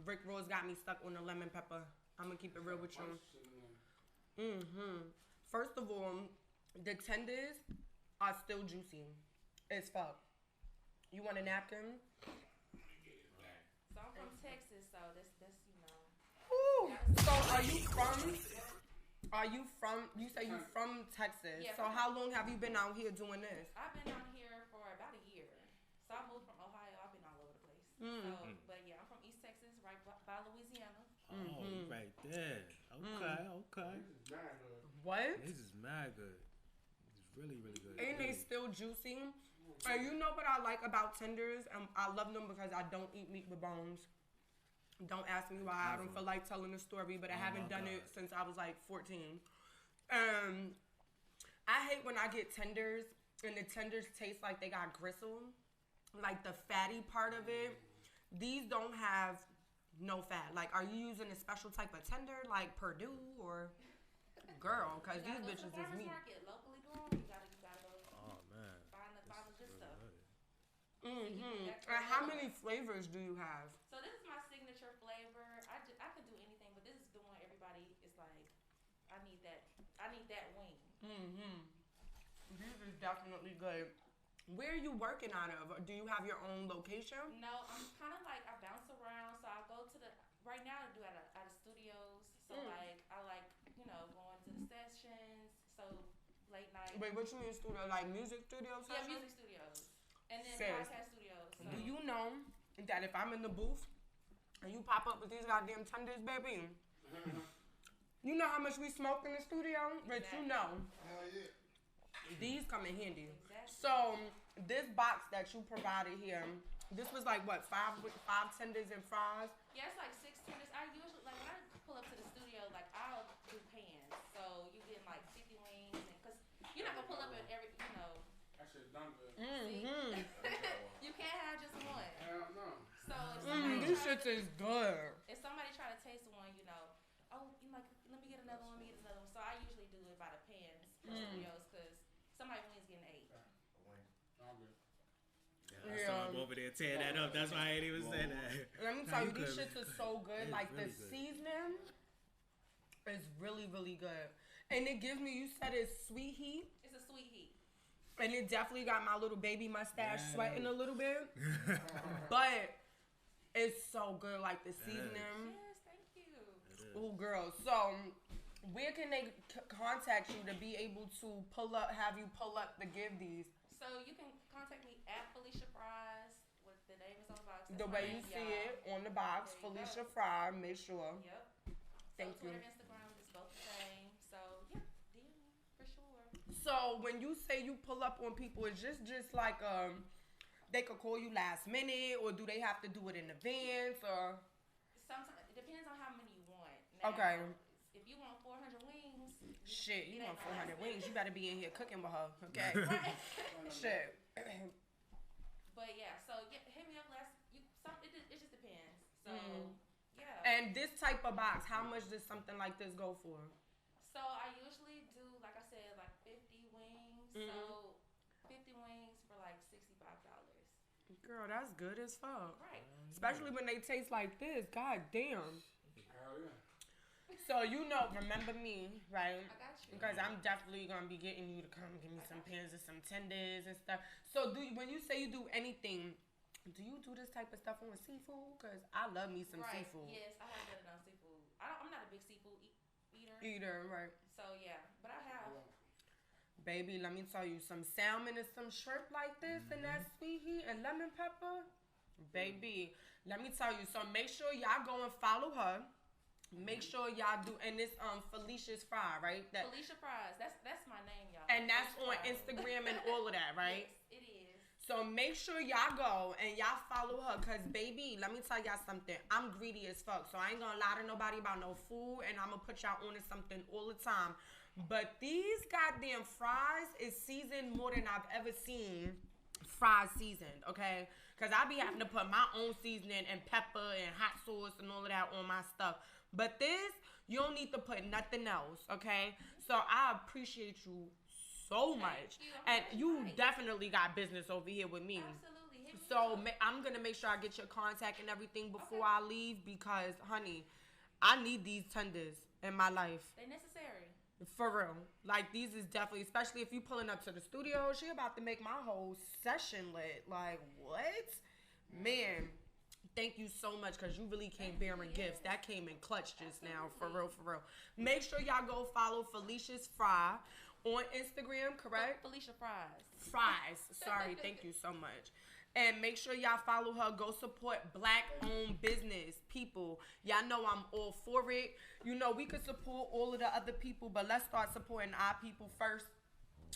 Rick Ross got me stuck on the lemon pepper. I'm gonna keep it real with you. First of all, the tenders are still juicy as fuck. You want a napkin? So I'm from Texas, so that's you know. Ooh. So you say you from Texas. Yeah, So from- how long have you been out here doing this? I've been out here for about a year. So I moved from Ohio. I've been all over the place. So, but yeah, I'm from East Texas, right by Louisiana. Oh, right there. Okay. What? This is mad good. It's really, really good. And they still juicy. And you know what I like about tenders? I love them because I don't eat meat with bones. Don't ask me why. I don't feel like telling the story, but I haven't done it since I was like 14. I hate when I get tenders and the tenders taste like they got gristle, like the fatty part of it. These don't have no fat. Like, are you using a special type of tender, like Purdue or girl? Because these bitches is meat. Market, locally grown. You gotta go. Oh man. Find the good stuff. And how many flavors do you have? So this is my signature flavor. I could do anything, but this is the one everybody is like, I need that wing. This is definitely good. Where are you working out of? Do you have your own location? No, I'm kind of like, I bounce around. So I go to right now I do at a studios. So like, I like, going to the sessions. So late night. Wait, what you mean studio? Like music studio sessions? Yeah, music studios. And then podcast studios. So. Do you know that if I'm in the booth and you pop up with these goddamn tenders, baby, you know how much we smoke in the studio? Rich, you know. Hell yeah. These come in handy. Exactly. So this box that you provided here, this was like what, five tenders and fries? Yeah, it's like 6 tenders. I usually, like when I pull up to the studio, like I'll do pans. So you get like 50 wings, and because you're not gonna pull up at every, That shit's done good. You can't have just one. Hell no. So if somebody This shit is good. if somebody try to taste one, oh, like let me get another one, So I usually do it by the pans for studios because somebody wings getting 8. I saw him over there tearing that up. That's why I ain't even saying that. Let me tell you, these shits are so good. Like the really good. seasoning is really, really good. And it gives me, you said it's sweet heat. It's a sweet heat. And it definitely got my little baby mustache sweating a little bit. But it's so good, like the seasoning. Yes, thank you. Oh, girl. So, where can they contact you to be able to have you pull up to give these? So you can contact me at Felicia Fries. What the name is on the box. That's The my way you name, see y'all. it on the box, There you Felicia go. Fry, make sure. Yep. Thank so you. Twitter, Instagram is both the same. So yeah, DM me for sure. So when you say you pull up on people, it's just like they could call you last minute, or do they have to do it in advance, or? Sometimes it depends on how many you want. Now, Okay. If you want 400 wings, Shit, you it want ain't no 400 last wings? You better be in here cooking with her, okay? right. Shit. But yeah, so hit me up it just depends. So yeah. And this type of box, how much does something like this go for? So I usually do, like I said, like 50 wings. So 50 wings for like $65. Girl, that's good as fuck. Right. Especially when they taste like this. God damn. Hell yeah. So remember me, right? I got you. Because I'm definitely gonna be getting you to come give me some pins and some tenders and stuff. So when you say you do anything, do you do this type of stuff on seafood? Because I love me some Right. seafood. Yes, I have done it on seafood. I'm not a big seafood eater. Eater, right? So yeah, but I have. Baby, let me tell you, some salmon and some shrimp like this and that sweet heat and lemon pepper. Baby, let me tell you. So make sure y'all go and follow her. Make sure y'all do, and it's Felicia's Fry, right? Felicia Fries. That's my name, y'all. And that's on Fries. Instagram and all of that, right? Yes, it is. So make sure y'all go and y'all follow her, cause baby, let me tell y'all something. I'm greedy as fuck, so I ain't gonna lie to nobody about no food, and I'm gonna put y'all on to something all the time. But these goddamn fries is seasoned more than I've ever seen fries seasoned, okay? Cause I be having to put my own seasoning and pepper and hot sauce and all of that on my stuff. But this, you don't need to put nothing else, okay? So I appreciate you so much. And you definitely got business over here with me. Absolutely. Hit me So up. I'm going to make sure I get your contact and everything before I leave because, honey, I need these tenders in my life. They necessary. For real. Like, these is definitely, especially if you pulling up to the studio, she about to make my whole session lit. Like, what? Man, thank you so much because you really came bearing gifts. That came in clutch just now. For real, for real. Make sure y'all go follow Felicia's Fry on Instagram, correct? Felicia Fries. Fries. Sorry, thank you so much. And make sure y'all follow her. Go support black-owned business, people. Y'all know I'm all for it. You know, we could support all of the other people, but let's start supporting our people first,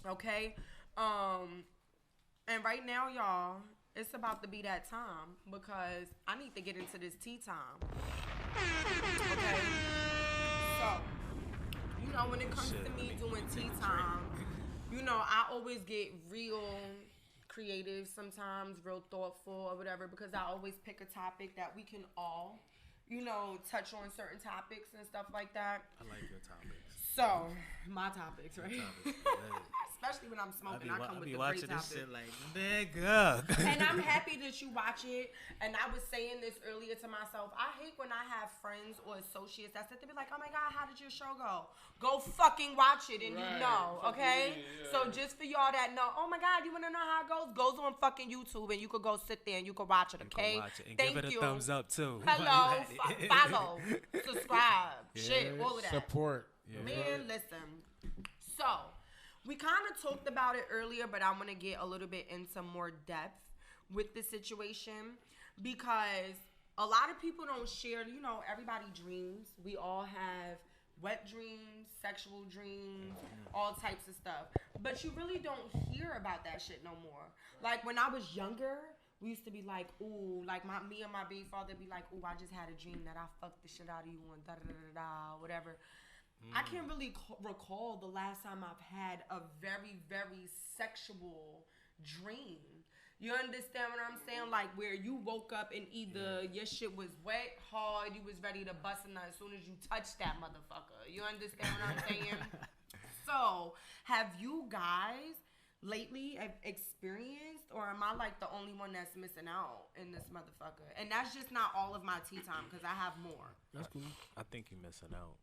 okay? And right now, y'all, it's about to be that time because I need to get into this tea time. Okay? So, you know, when it comes to me doing tea time, you know, I always get real creative sometimes, real thoughtful or whatever, because I always pick a topic that we can all, you know, touch on certain topics and stuff like that. I like your topics. So, my topics, right? Especially when I'm smoking, I come with the great topics. I be watching this shit like, nigga. And I'm happy that you watch it. And I was saying this earlier to myself. I hate when I have friends or associates that sit there be like, oh my God, how did your show go? Go fucking watch it and you know, okay? Yeah. So just for y'all that know, oh my God, you want to know how it goes on fucking YouTube and you could go sit there and you could watch it, okay? You can watch it and give it a thumbs up too. Hello, follow, subscribe, shit, all of that. Support. Yeah. Man, listen. So, we kind of talked about it earlier, but I want to get a little bit into more depth with the situation because a lot of people don't share, you know, everybody dreams. We all have wet dreams, sexual dreams, all types of stuff. But you really don't hear about that shit no more. Like, when I was younger, we used to be like, ooh, like me and my baby father be like, ooh, I just had a dream that I fucked the shit out of you and da-da-da-da-da, whatever. I can't really recall the last time I've had a very, very sexual dream. You understand what I'm saying? Like where you woke up and either your shit was wet, hard, you was ready to bust a nut as soon as you touched that motherfucker. You understand what I'm saying? So, have you guys lately experienced, or am I like the only one that's missing out in this motherfucker? And that's just not all of my tea time because I have more. That's cool. I think you're missing out.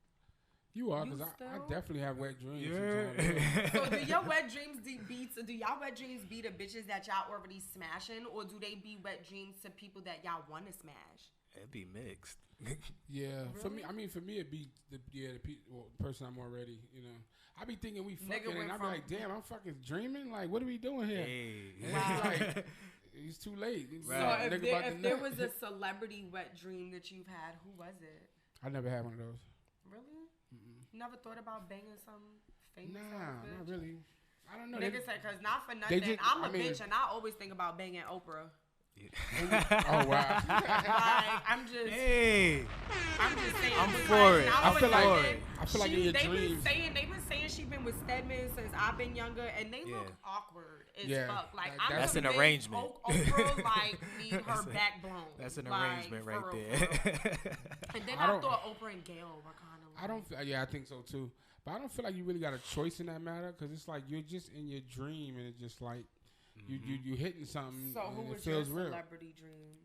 You are, because I definitely have wet dreams. Yeah. So do your wet dreams do y'all wet dreams be the bitches that y'all already smashing, or do they be wet dreams to people that y'all want to smash? It'd be mixed. Yeah, really? For me, it'd be the person I'm already, you know. I be thinking we fucking, and I be like, damn, I'm fucking dreaming. Like, what are we doing here? Hey. Wow. Like, it's too late. Right. So if there was a celebrity wet dream that you've had, who was it? I never had one of those. Really? Never thought about banging some famous? Nah, not really. I don't know. Niggas say, because not for nothing, I'm a bitch and I always think about banging Oprah. Yeah. Oh, wow. Like, I'm just saying. I'm for it. I feel like in your dreams. They've been saying she's been with Stedman since I've been younger, and they look awkward as fuck. Like, that's an arrangement. Oprah, like, need her back blown. That's an like, arrangement right there. And then I thought Oprah and Gayle were kind of like. I think so too. But I don't feel like you really got a choice in that matter, because it's like you're just in your dream, and it's just like you hitting something. So who was your celebrity dream?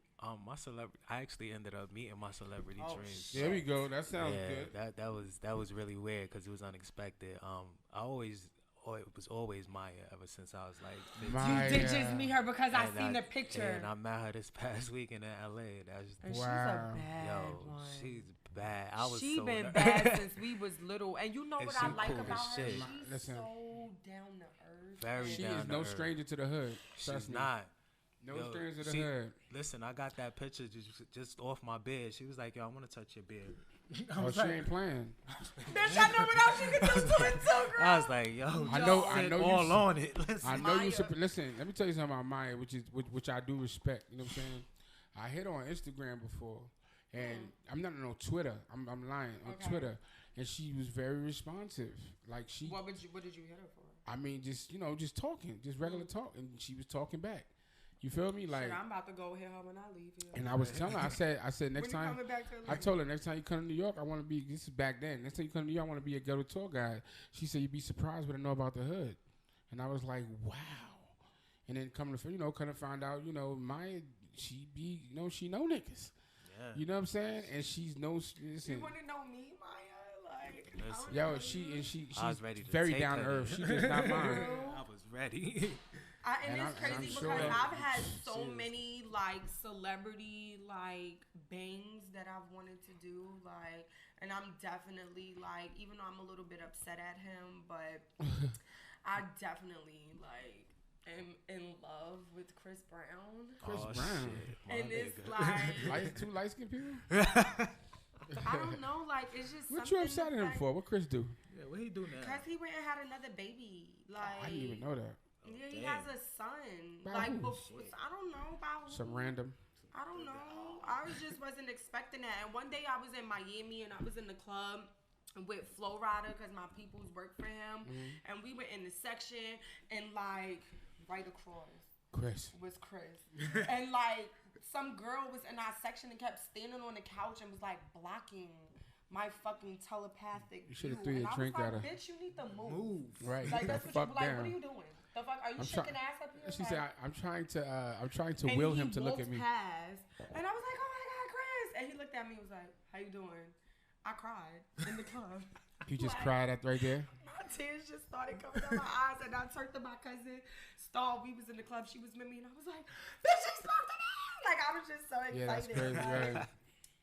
My celebrity. I actually ended up meeting my celebrity dreams. There we go. That sounds good. That was really weird because it was unexpected. It was always Maya ever since I was like 15. You did just meet her because I seen the picture. And I met her this past weekend in LA. She's a bad one. She's bad. She been bad since we was little. And you know what I like about her? She's so down to earth. Very she down is no stranger to the hood. She's not. No stranger to the hood. Listen, I got that picture just off my bed. She was like, yo, I want to touch your beard. She ain't playing. Bitch, I know what else you can do to it too, girl. I was like, yo, I know all on it. Listen. I know you. Listen, let me tell you something about Maya, which I do respect. You know what I'm saying? I hit her on Instagram before, and I'm not on Twitter. I'm lying on Twitter, and she was very responsive. Like she. What did you hit her for? I mean, just talking, just regular talk, and she was talking back. You feel me? Like, shit, I'm about to go hit her when I leave here. And I was telling her, I said next time. I told her next time you come to New York, I want to be. This is back then. Next time you come to New York, I want to be a ghetto tour guide. She said you'd be surprised what I know about the hood, and I was like, wow. And then come to find out, Maya, she know niggas. Yeah. You know what I'm saying? And she's no. Listen, you want to know me, Maya? Like, yo, she's very down to earth. She does not mind. I was ready. And it's crazy because I've had so many like celebrity like bangs that I've wanted to do, like, and I'm definitely like, even though I'm a little bit upset at him, but I definitely like am in love with Chris Brown. Chris Brown, and it's like two light skinned people. I don't know, like it's just. What you upset at him for? What Chris do? Yeah, what he do now? Because he went and had another baby. Like I didn't even know that. Yeah, he damn. has a son. By Like, who? I don't know about who. Some random. I don't know. I just wasn't expecting that. And one day I was in Miami and I was in the club with Flo Rida because my peoples work for him. And we were in the section and like right across Chris. was Chris. And like some girl was in our section and kept standing on the couch and was like blocking my fucking telepathic. You should have view. threw your And drink I at was her. like, bitch, you need to move. Right. Like that's what Fuck you like. down. What are you doing? The fuck? Are you shaking ass up here? She Like, said, I'm trying to and will he him to look at me. walked past, and I was like, oh my God, Chris. And he looked at me and was like, how you doing? I cried in the club. You just Like, cried at right there? My tears just started coming down my eyes, and I turned to my cousin, Star. We was in the club. She was with me, and I was like, bitch, she spoke to me. Like, I was just so excited. Yeah, that's crazy, Like, right?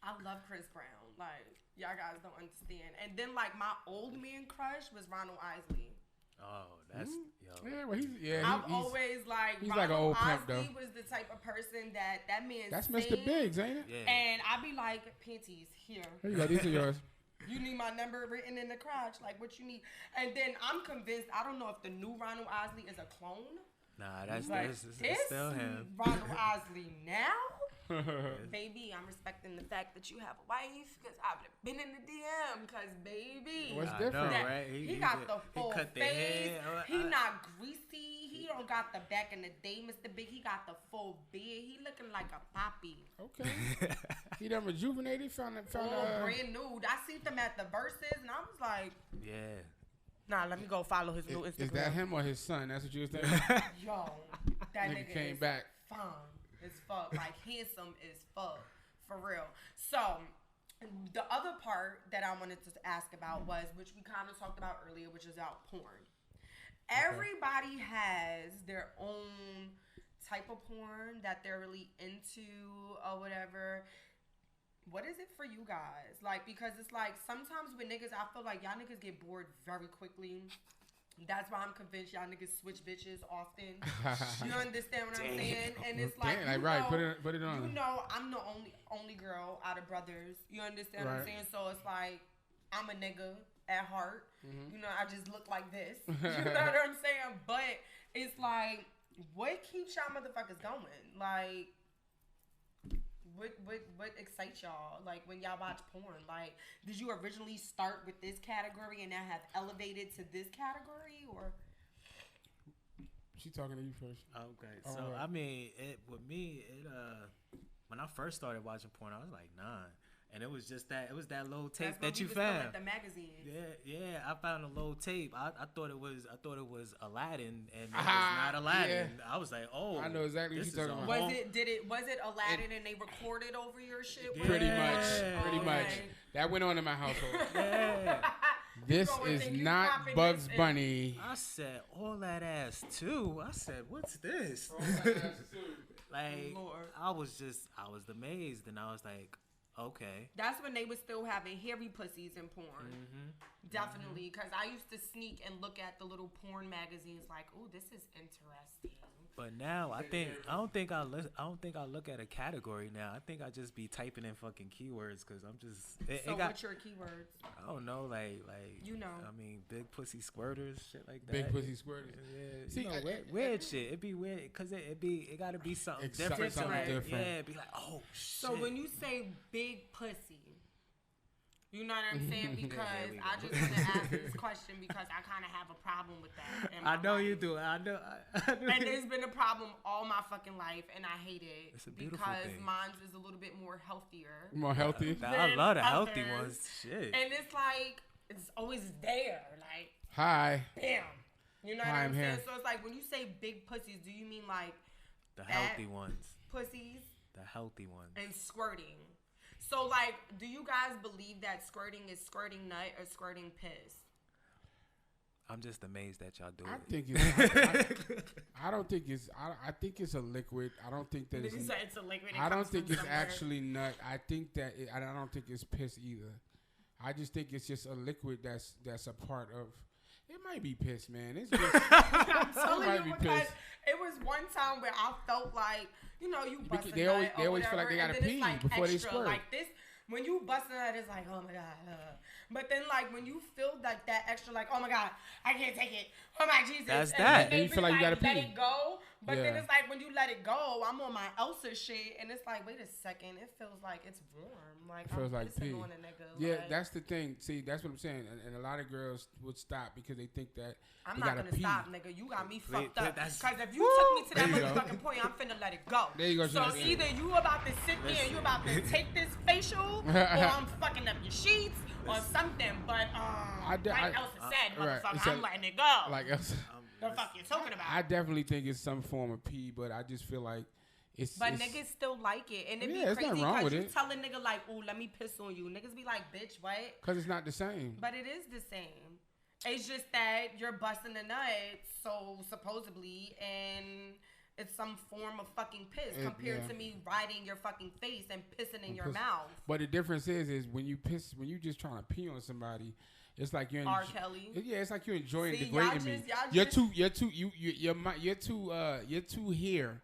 I love Chris Brown. Like, y'all guys don't understand. And then, like, my old man crush was Ronald Isley. Oh, that's yo. Yeah, well, I've always like he's like an Ronald old pimp, Isley though. was the type of person that man. That's sings, Mr. Biggs, ain't it? Yeah. And I'd be like, panties here. Here you go. These are yours. You need my number written in the crotch, like what you need. And then I'm convinced. I don't know if the new Ronald Isley is a clone. Nah, that's Like, it's it's still him. Ronald Isley now. Baby, I'm respecting the fact that you have a wife because I've been in the DM. Because baby, What's I different? know, that- right? he got the full cut the face. hair. He not greasy. He don't got the back in the day, Mr. Big. He got the full beard. He looking like a poppy. Okay. He done rejuvenated. Found Brand new. I seen them at the Verses, and I was like, Yeah. nah, let me go follow his new Instagram. Is that him or his son? That's what you was thinking? Yo, that Nigga nigga came is back. fine as fuck, like handsome as fuck, for real. So, the other part that I wanted to ask about was, which we kind of talked about earlier, which is out porn. Everybody has their own type of porn that they're really into or whatever. What is it for you guys? Like, because it's like sometimes with niggas, I feel like y'all niggas get bored very quickly. That's why I'm convinced y'all niggas switch bitches often. You understand what I'm saying? And it's like, Damn, you right, know, put it on. You know, I'm the only girl out of brothers. You understand what I'm Right. saying? So it's like, I'm a nigga at heart. Mm-hmm. You know, I just look like this. You know what I'm saying? But it's like, what keeps y'all motherfuckers going? Like, what excites y'all? Like, when y'all watch porn? Like, did you originally start with this category and now have elevated to this category? Or She talking to you first. Okay. All So right. I mean, with me, when I first started watching porn, I was like 9. And it was just that little tape that's when that we you was still found. at the magazine. Yeah. I found a little tape. I thought it was Aladdin, and it was Ah, not Aladdin. yeah. I was like, oh, I know exactly what this you're is talking a about. Was it Aladdin and they recorded over your shit? with Pretty it? much. Okay. That went on in my household. Yeah. This going is and you not popping Bugs this in. Bunny. I said all that ass too. I said, what's this? Like, Lord. I was amazed, and I was like, okay. That's when they was still having hairy pussies in porn. Mm-hmm. Definitely, because I used to sneak and look at the little porn magazines, like, oh, this is interesting. But now I don't think I look at a category now. I think I just be typing in fucking keywords because I'm just. So what's your keywords? I don't know, like You know. I mean, big pussy squirters, shit like that. Big pussy squirters. Yeah, See, you know, weird shit. It be weird because it gotta be something It's different. something to, like, different. Yeah, be like, oh shit. So when you say big pussy, you know what I'm saying? Because we go. I just want to ask this question because I kind of have a problem with that. in my I know you life. do. I know. And there's been a problem all my fucking life, and I hate it It's a beautiful because thing. mine is a little bit more healthier. More healthy. I love the healthy others. ones. Shit. And it's like it's always there, like Hi. bam. You know what Hi, I'm I'm saying? here. So it's like when you say big pussies, do you mean like The healthy ones. pussies The healthy ones. and squirting? So like, do you guys believe that squirting is squirting nut or squirting piss? I'm just amazed that y'all do I it. think it's. I don't think it's. I think it's a liquid. I don't think that it's. Niggas say it's a liquid. It I don't comes think from it's somewhere. actually nut. I think that. I don't think it's piss either. I just think it's just a liquid that's a part of. It might be piss, man. It's just. I'm telling might you be because pissed. it was one time where I felt like, you know, you bust a They nut always or feel like whatever, they gotta and then it's pee like before they extra, squirt. Like this, when you busting that, it's like, oh my God. But then, like, when you feel like that extra, like, oh my God, I can't take it. Oh my Jesus. That's and that. And you feel like you gotta let pee. it go. But then Yeah. it's like when you let it go, I'm on my Elsa shit, and it's like, wait a second, it feels like it's warm. Like It feels I'm like pissing pee. on a nigga. Yeah, like, that's the thing. See, that's what I'm saying. And a lot of girls would stop because they think that I'm they not gotta gonna pee. stop, nigga. You got me fucked but up. that's- Because if you took me to that There you go. motherfucking point, I'm finna let it go. There you go, So Jonathan. either you about to sit there and you about to take this facial, or I'm fucking up your sheets, or something. But like Elsa said, right, motherfucker, he said- I'm letting it go. Like else. the fuck you talking about? I definitely think it's some form of pee, but I just feel like it's. But it's, niggas still like it, and it Yeah, be it's crazy nothing wrong because with you it. tell a nigga like, "Ooh, let me piss on you." Niggas be like, "Bitch, what?" Because it's not the same. But it is the same. It's just that you're busting a nut, so supposedly, and it's some form of fucking piss compared to me riding your fucking face and pissing in your mouth. But the difference is when you piss, when you just trying to pee on somebody, it's like you're R. Kelly. Yeah, it's like you're enjoying See, degrading me. y'all You're too here,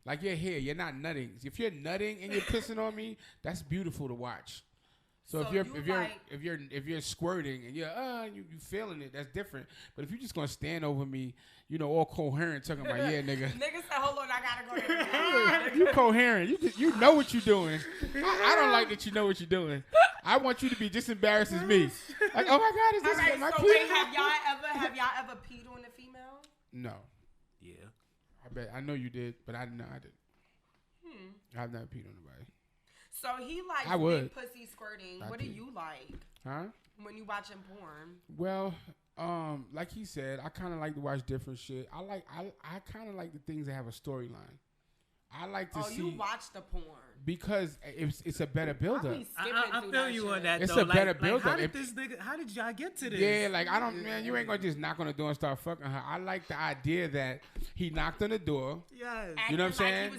like you're here. You're not nutting. If you're nutting and you're pissing on me, that's beautiful to watch. So So if you're squirting and you're you feeling it, that's different. But if you're just gonna stand over me, all coherent, talking about yeah, nigga. Nigga said, "Hold on, I gotta go there." You coherent. You know what you're doing. I don't like that you know what you're doing. I want you to be just embarrassed as me. Like, oh my God, is this All right, my so kid? wait, have y'all ever peed on a female? No. Yeah. I bet. I know you did, but I know I did. I've never peed on nobody. So he likes I would. big pussy squirting. I What do do. you like Huh? when you watching porn? Well, like he said, I kind of like to watch different shit. I kind of like the things that have a storyline. I like to see you watch the porn. because it's a better build up. I feel you on that. It's though. a better like, build-up. How did this nigga? How did y'all get to this? Yeah, like I don't, man. You ain't gonna just knock on the door and start fucking her. I like the idea that he knocked on the door. Yes. You know what I'm saying?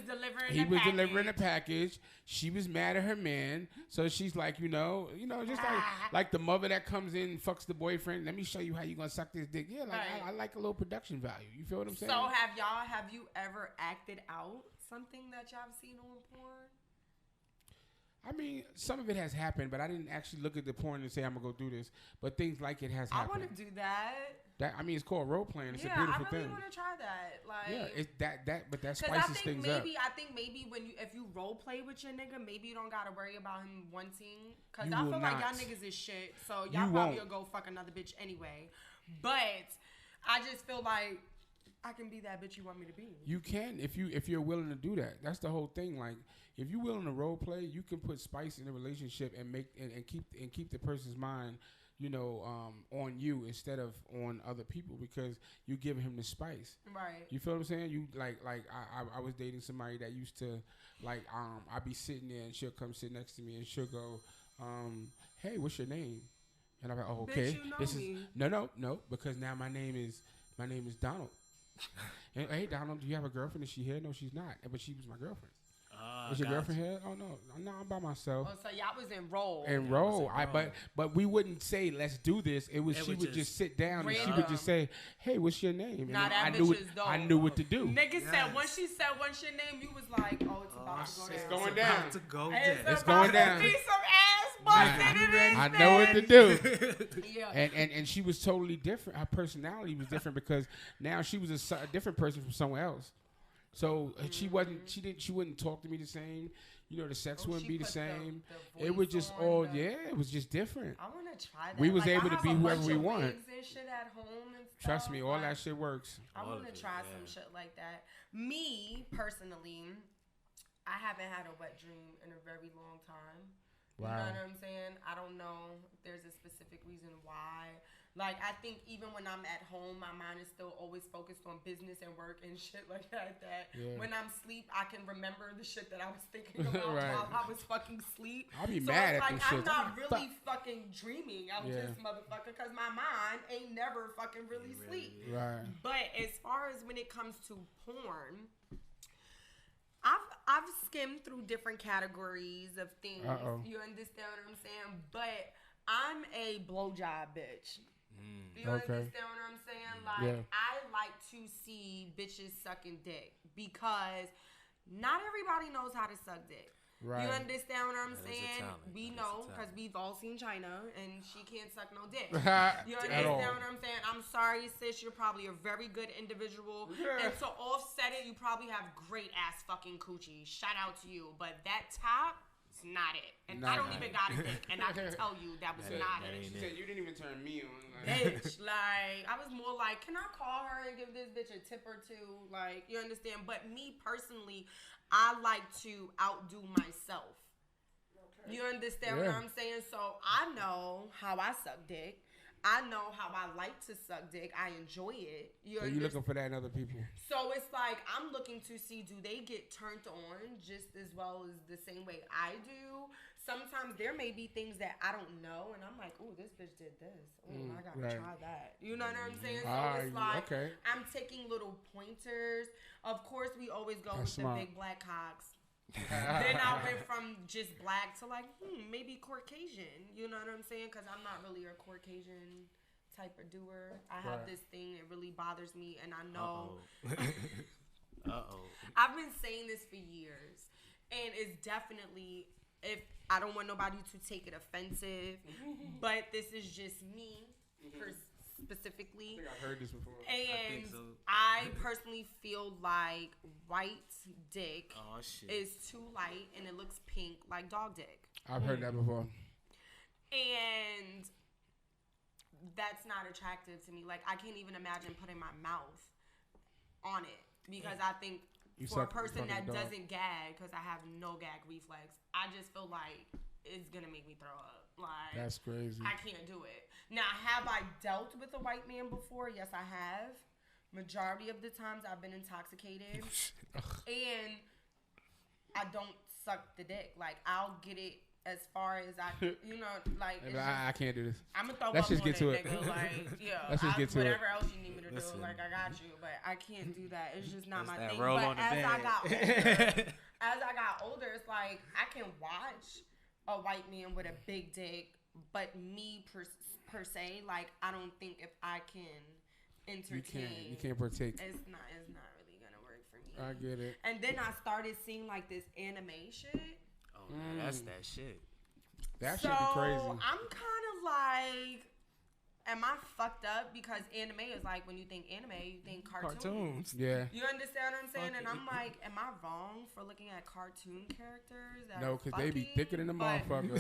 He was delivering the package. She was mad at her man, so she's like, just like the mother that comes in and fucks the boyfriend. Let me show you how you gonna suck this dick. Yeah, like Right. I like a little production value. You feel what I'm saying? So have you ever acted out something that y'all have seen on porn? I mean, some of it has happened, but I didn't actually look at the porn and say I'm gonna go do this. But things like it has I happened. want to do that. It's called role playing. It's a I beautiful really thing. want to try that. Like, Yeah, it's but that 'cause spices things up. I think maybe if you role play with your nigga, maybe you don't gotta worry about him wanting. Cause You I will feel like y'all not. niggas is shit, so You y'all probably won't. will go fuck another bitch anyway. But I just feel like I can be that bitch you want me to be. You can if you're willing to do that. That's the whole thing. Like if you're willing to role play, you can put spice in a relationship and make and keep the person's mind, on you instead of on other people because you give him the spice. Right. You feel what I'm saying? You like I was dating somebody that used to I'd be sitting there and she'll come sit next to me and she'll go, hey, what's your name? And I'm like, oh, okay. Bitch, you know this me. is no, because now my name is Donald. And, hey, Donald, do you have a girlfriend? Is she here? No, she's not. But she was my girlfriend. Was your girlfriend here? Oh no, I'm by myself. Oh, so y'all was enrolled. Enroll. But we wouldn't say let's do this. She would just sit down and she would just say, hey, what's your name? Nah, And that I bitch knew is dope. I knew what to do. Nigga said once she said what's your name, you was like, oh, it's about to go down. It's going down. About to go It's down. It's about going to down. be some ass busted in this I know what to do. Yeah. And she was totally different. Her personality was different because now she was a different person from somewhere else. So she wouldn't talk to me the same. The sex wouldn't be the same. It was just it was just different. I want to try that. We was Like, able I to have be a whoever bunch we of want. wigs and shit at home and stuff. Trust me, all Like, that shit works. I want to try some shit like that. Me personally, I haven't had a wet dream in a very long time. You know what I'm saying? I don't know if there's a specific reason why. Like, I think even when I'm at home, my mind is still always focused on business and work and shit like that. When I'm asleep, I can remember the shit that I was thinking about while I was fucking asleep. I'll be so mad it's at like, them I'm shit. not really fucking dreaming out this motherfucker because my mind ain't never fucking really sleep. Right. But as far as when it comes to porn, I've skimmed through different categories of things. You understand what I'm saying? But I'm a blowjob bitch. You understand what I'm saying? Like, I like to see bitches sucking dick because not everybody knows how to suck dick. Right. You understand what I'm That is a saying? talent. We That is a know talent. because we've all seen China, and she can't suck no dick. At You all. understand what I'm saying? I'm sorry, sis. You're probably a very good individual, and to offset it, you probably have great ass fucking coochie. Shout out to you, but that top. Not it, and I don't even got a dick, and I can tell you that was not that it. ain't She said you didn't even turn me on. Bitch, like I was more like, can I call her and give this bitch a tip or two? Like, you understand? But me personally, I like to outdo myself. You understand what I'm saying? So I know how I suck dick. I know how I like to suck dick. I enjoy it. So you looking for that in other people? So it's like I'm looking to see, do they get turned on just as well as the same way I do? Sometimes there may be things that I don't know, and I'm like, "Ooh, this bitch did this. Ooh, I gotta try that." You know what I'm saying? So it's like I'm taking little pointers. Of course, we always go with the big black cocks. Then I went from just black to like, maybe Caucasian. You know what I'm saying? Because I'm not really a Caucasian type of doer. I have this thing, it really bothers me, and I know. I've been saying this for years, and it's definitely, if I don't want nobody to take it offensive, but this is just me specifically. I think I've heard this before. And I personally feel like white dick is too light and it looks pink like dog dick. I've heard that before. And that's not attractive to me. Like, I can't even imagine putting my mouth on it because I think for a person that doesn't gag, because I have no gag reflex, I just feel like it's going to make me throw up. Like, that's crazy. I can't do it. Now, have I dealt with a white man before? Yes, I have. Majority of the times I've been intoxicated. And I don't suck the dick. Like, I'll get it as far as I, like. I can't do this. I'm going to throw Let's up just on get to it, it. nigga. Like, Let's just get to it. whatever else you need me to do, like, I got you. But I can't do that. It's just not my thing. Roll but on the as bed. I got older, it's like I can watch a white man with a big dick, but me per se, like, I don't think if I can entertain, you can't partake. It's not really gonna work for me. I get it. And then I started seeing like this anime shit. Oh, that's that shit. That should be crazy. I'm kind of like, am I fucked up? Because anime is like, when you think anime, you think cartoons. Yeah. You understand what I'm saying? And I'm like, am I wrong for looking at cartoon characters? No, because they be thicker than the motherfuckers.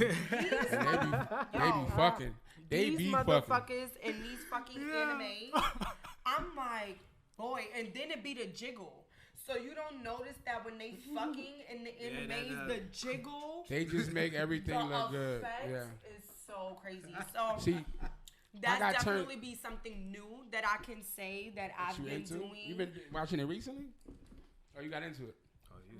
They be fucking. They be motherfuckers in these fucking anime. I'm like, boy, and then it be the jiggle. So you don't notice that when they fucking in the animes, the jiggle. They just make everything look good. Yeah. It's so crazy. So see, that's definitely be something new that I can say that I've been doing. You've been watching it recently? Or you got into it?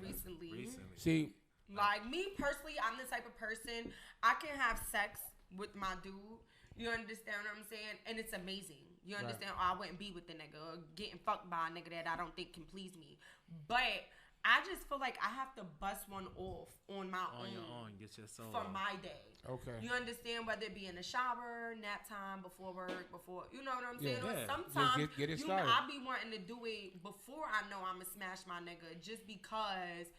Recently. See, like me personally, I'm the type of person, I can have sex with my dude. You understand what I'm saying? And it's amazing. You understand? Right. Or I wouldn't be with the nigga or getting fucked by a nigga that I don't think can please me. But I just feel like I have to bust one off on my own. Your own. Get your soul for off. my day. Okay. You understand? Whether it be in the shower, nap time, before work, you know what I'm saying? Yeah. Sometimes get it started. I be wanting to do it before I know I'm going to smash my nigga just because,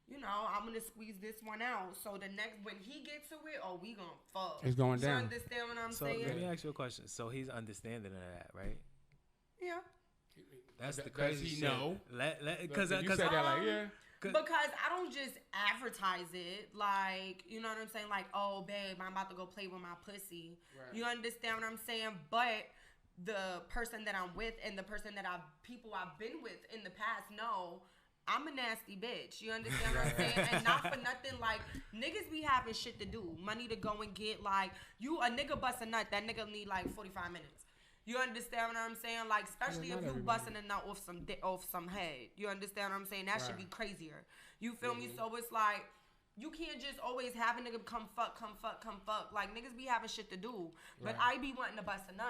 I'm going to squeeze this one out. So the next, when he gets to it, we going to fuck. It's going down. You understand what I'm saying? So let me ask you a question. So he's understanding of that, right? Yeah. That's the crazy shit. No. Because you said that like, yeah. Because I don't just advertise it, like, you know what I'm saying? Like, oh, babe, I'm about to go play with my pussy. Right. You understand what I'm saying? But the person that I'm with and the person that people I've been with in the past know I'm a nasty bitch. You understand what I'm saying? And not for nothing, like, niggas be having shit to do. Money to go and get, like, a nigga bust a nut, that nigga need, like, 45 minutes. You understand what I'm saying? Like, especially if you busting a nut off some head. You understand what I'm saying? That should be crazier. You feel me? So it's like, you can't just always have a nigga come fuck. Like, niggas be having shit to do. But I be wanting to bust a nut.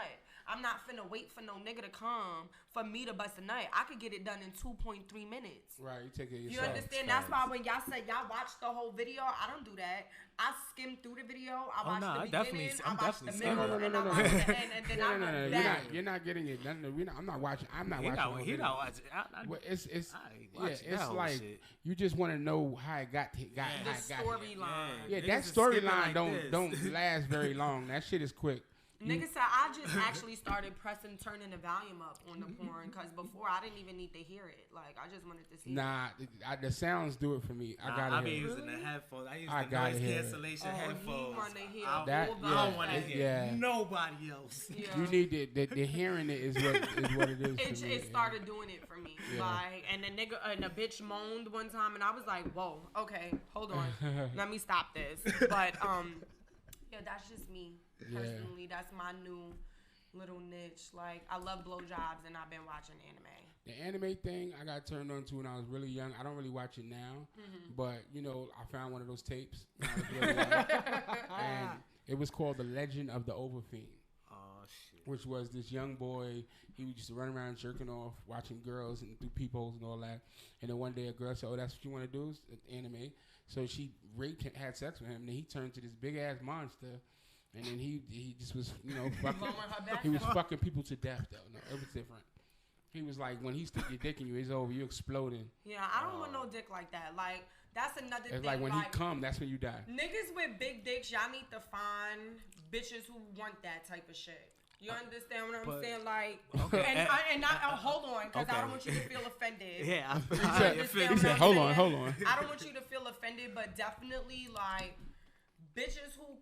I'm not finna wait for no nigga to come for me to bust a nut. I could get it done in 2.3 minutes. Right, you take it yourself. You understand? That's why when y'all said y'all watched the whole video, I don't do that. I skim through the video. I watch the beginning. I watch the middle, and I watch the end, and then I'm back. You're not getting it. I'm not watching. I'm not watching. He not watching. It's like shit. You just want to know how it got the storyline. Yeah, Niggas that is skipping storyline like don't last very long. That shit is quick. Nigga said I just actually started turning the volume up on the porn because before I didn't even need to hear it. Like I just wanted to see. Nah, the sounds do it for me. I be hear it. using the headphones. I use I the gotta noise hear it. cancellation He headphones. wanna hear I that. all the I don't want to hear Yeah. nobody else. Yeah. You need the hearing it is what it is. For me. It started doing it for me. Yeah. Like, and the nigga and the bitch moaned one time, and I was like, "Whoa, okay, hold on, let me stop this." But yeah, that's just me personally. That's my new little niche. Like, I love blowjobs, and I've been watching anime. The anime thing I got turned on to when I was really young. I don't really watch it now, but you know, I found one of those tapes when I was really young, and it was called The Legend of the Overfiend. Oh shit. Which was this young boy. He would just run around jerking off, watching girls and through peepholes and all that. And then one day a girl said, "Oh, that's what you want to do? Is anime?" So she had sex with him. And then he turned to this big ass monster. And then he just was, you know, fucking. He was fucking people to death though. No, it was different. He was like, when he stick your dick in you, it's over. You exploding. Yeah, I don't want no dick like that. Like, that's another thing. It's like when he come, that's when you die. Niggas with big dicks, y'all need to find bitches who want that type of shit. You understand what I'm saying? Like, okay. Hold on, because I don't want you to feel offended. Yeah, He said, hold on. I don't want you to feel offended, but definitely, like, bitches who,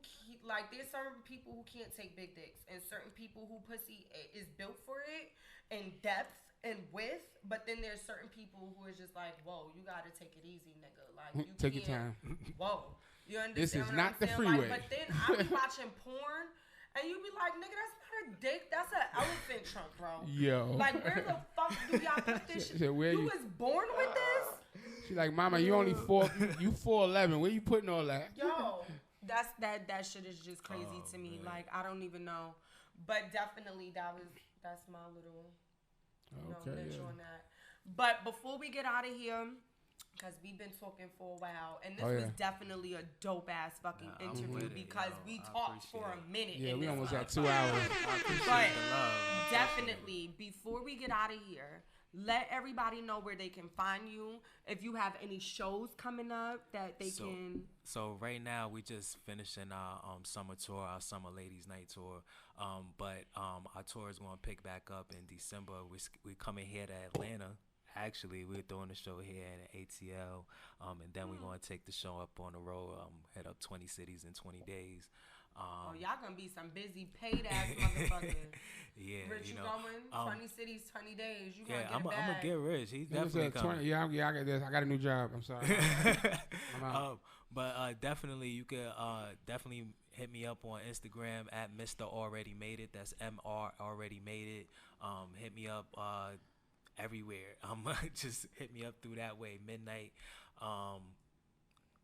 like, there's certain people who can't take big dicks, and certain people who pussy is built for it in depth and width, but then there's certain people who is just like, whoa, you gotta take it easy, nigga. Like, you take your time. Whoa. You understand This is what not I'm the saying? freeway. Like, but then I be watching porn, and you be like, nigga, that's not a dick. That's an elephant trunk, bro. Yo. Like, where the fuck do y'all put this shit? Said, where you you- was born with this? She's like, Mama, you only 4'11". Where you putting all that? Yo, that shit is just crazy to me. Man. Like, I don't even know. But definitely that's my little niche on that. But before we get out of here, because we've been talking for a while, and this was definitely a dope ass fucking interview because we talked for a minute. Yeah, we almost had 2 hours. But definitely, before we get out of here, let everybody know where they can find you. If you have any shows coming up that they can. So right now we just finishing our summer tour, our summer ladies night tour. But our tour is going to pick back up in December. We coming here to Atlanta. Actually, we're doing the show here at ATL, and then we're going to take the show up on the road, head up 20 cities in 20 days. Y'all gonna be some busy paid ass motherfuckers. Yeah, Rich, you going 20 cities, 20 days. You gonna get I'm gonna get rich. He's Nigga definitely coming. I got this. I got a new job. I'm sorry. I'm out. But definitely, you could definitely hit me up on Instagram at Mr. Already Made It. That's MR Already Made It. Hit me up everywhere. Just hit me up through that way. Midnight.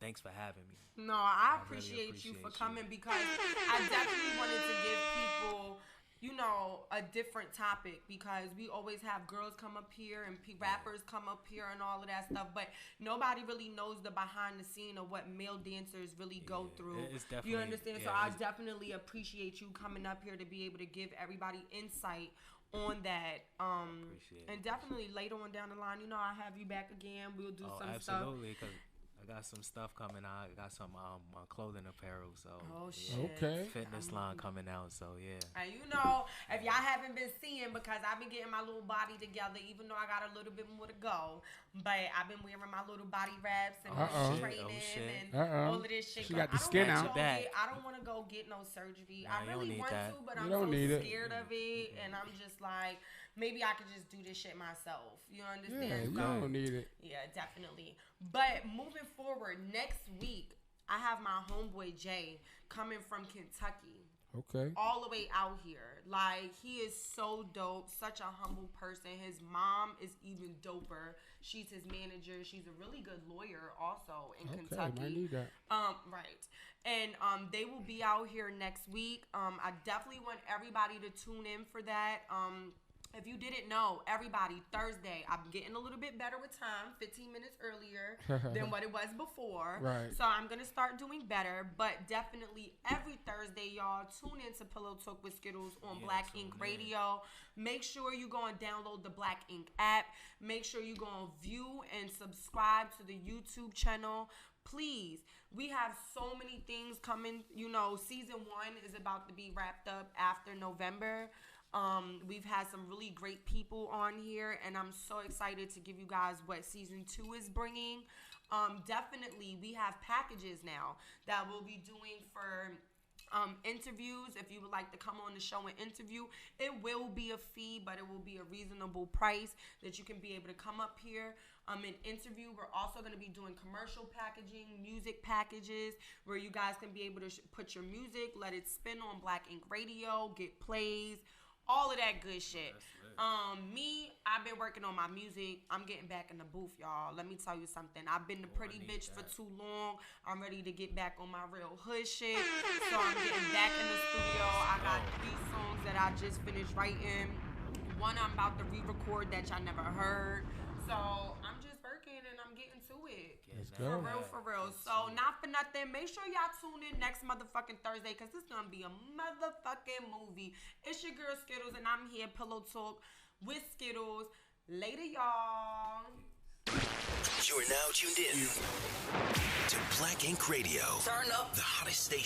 Thanks for having me. No, I really appreciate you for appreciate coming because I definitely wanted to give people, you know, a different topic because we always have girls come up here and rappers come up here and all of that stuff, but nobody really knows the behind the scene of what male dancers really go through. It's definitely, you understand? So I definitely appreciate you coming up here to be able to give everybody insight on that. And definitely later on down the line, you know, I'll have you back again. We'll do some stuff. Absolutely, because I got some stuff coming out. I got some clothing apparel. So Okay. Fitness line coming out. So yeah. And you know, if y'all haven't been seeing, because I've been getting my little body together, even though I got a little bit more to go, but I've been wearing my little body wraps and training and all of this shit. She got the skin out. I don't want to go get no surgery. I really want to, but I'm so scared of it, and I'm just like, maybe I could just do this shit myself. You understand? Yeah, you don't need it. Yeah, definitely. But moving forward, next week, I have my homeboy Jay coming from Kentucky. Okay. All the way out here. Like, he is so dope. Such a humble person. His mom is even doper. She's his manager. She's a really good lawyer also in Kentucky. I need that. Right. And they will be out here next week. I definitely want everybody to tune in for that. If you didn't know, everybody, Thursday, I'm getting a little bit better with time, 15 minutes earlier than what it was before. Right. So I'm going to start doing better, but definitely every Thursday, y'all, tune in to Pillow Talk with Skiddlez on Black Ink Radio. Make sure you go and download the Black Ink app. Make sure you go and view and subscribe to the YouTube channel. please, we have so many things coming. You know, season 1 is about to be wrapped up after November. We've had some really great people on here, and I'm so excited to give you guys what season 2 is bringing. Definitely, we have packages now that we'll be doing for interviews. If you would like to come on the show and interview, it will be a fee, but it will be a reasonable price that you can be able to come up here and interview. We're also going to be doing commercial packaging, music packages, where you guys can be able to put your music, let it spin on Black Ink Radio, get plays, all of that good shit. I've been working on my music. I'm getting back in the booth, y'all. Let me tell you something. I've been the pretty bitch for too long. I'm ready to get back on my real hood shit. So I'm getting back in the studio. I got 3 songs that I just finished writing. One I'm about to re-record that y'all never heard. So I'm just working and I'm getting to it. For real. So not for nothing, make sure y'all tune in next motherfucking Thursday, because this gonna be a motherfucking movie. It's your girl Skiddlez, and I'm here, Pillow Talk with Skiddlez. Later, y'all. You're now tuned in to Black Ink Radio. Turn up the hottest station.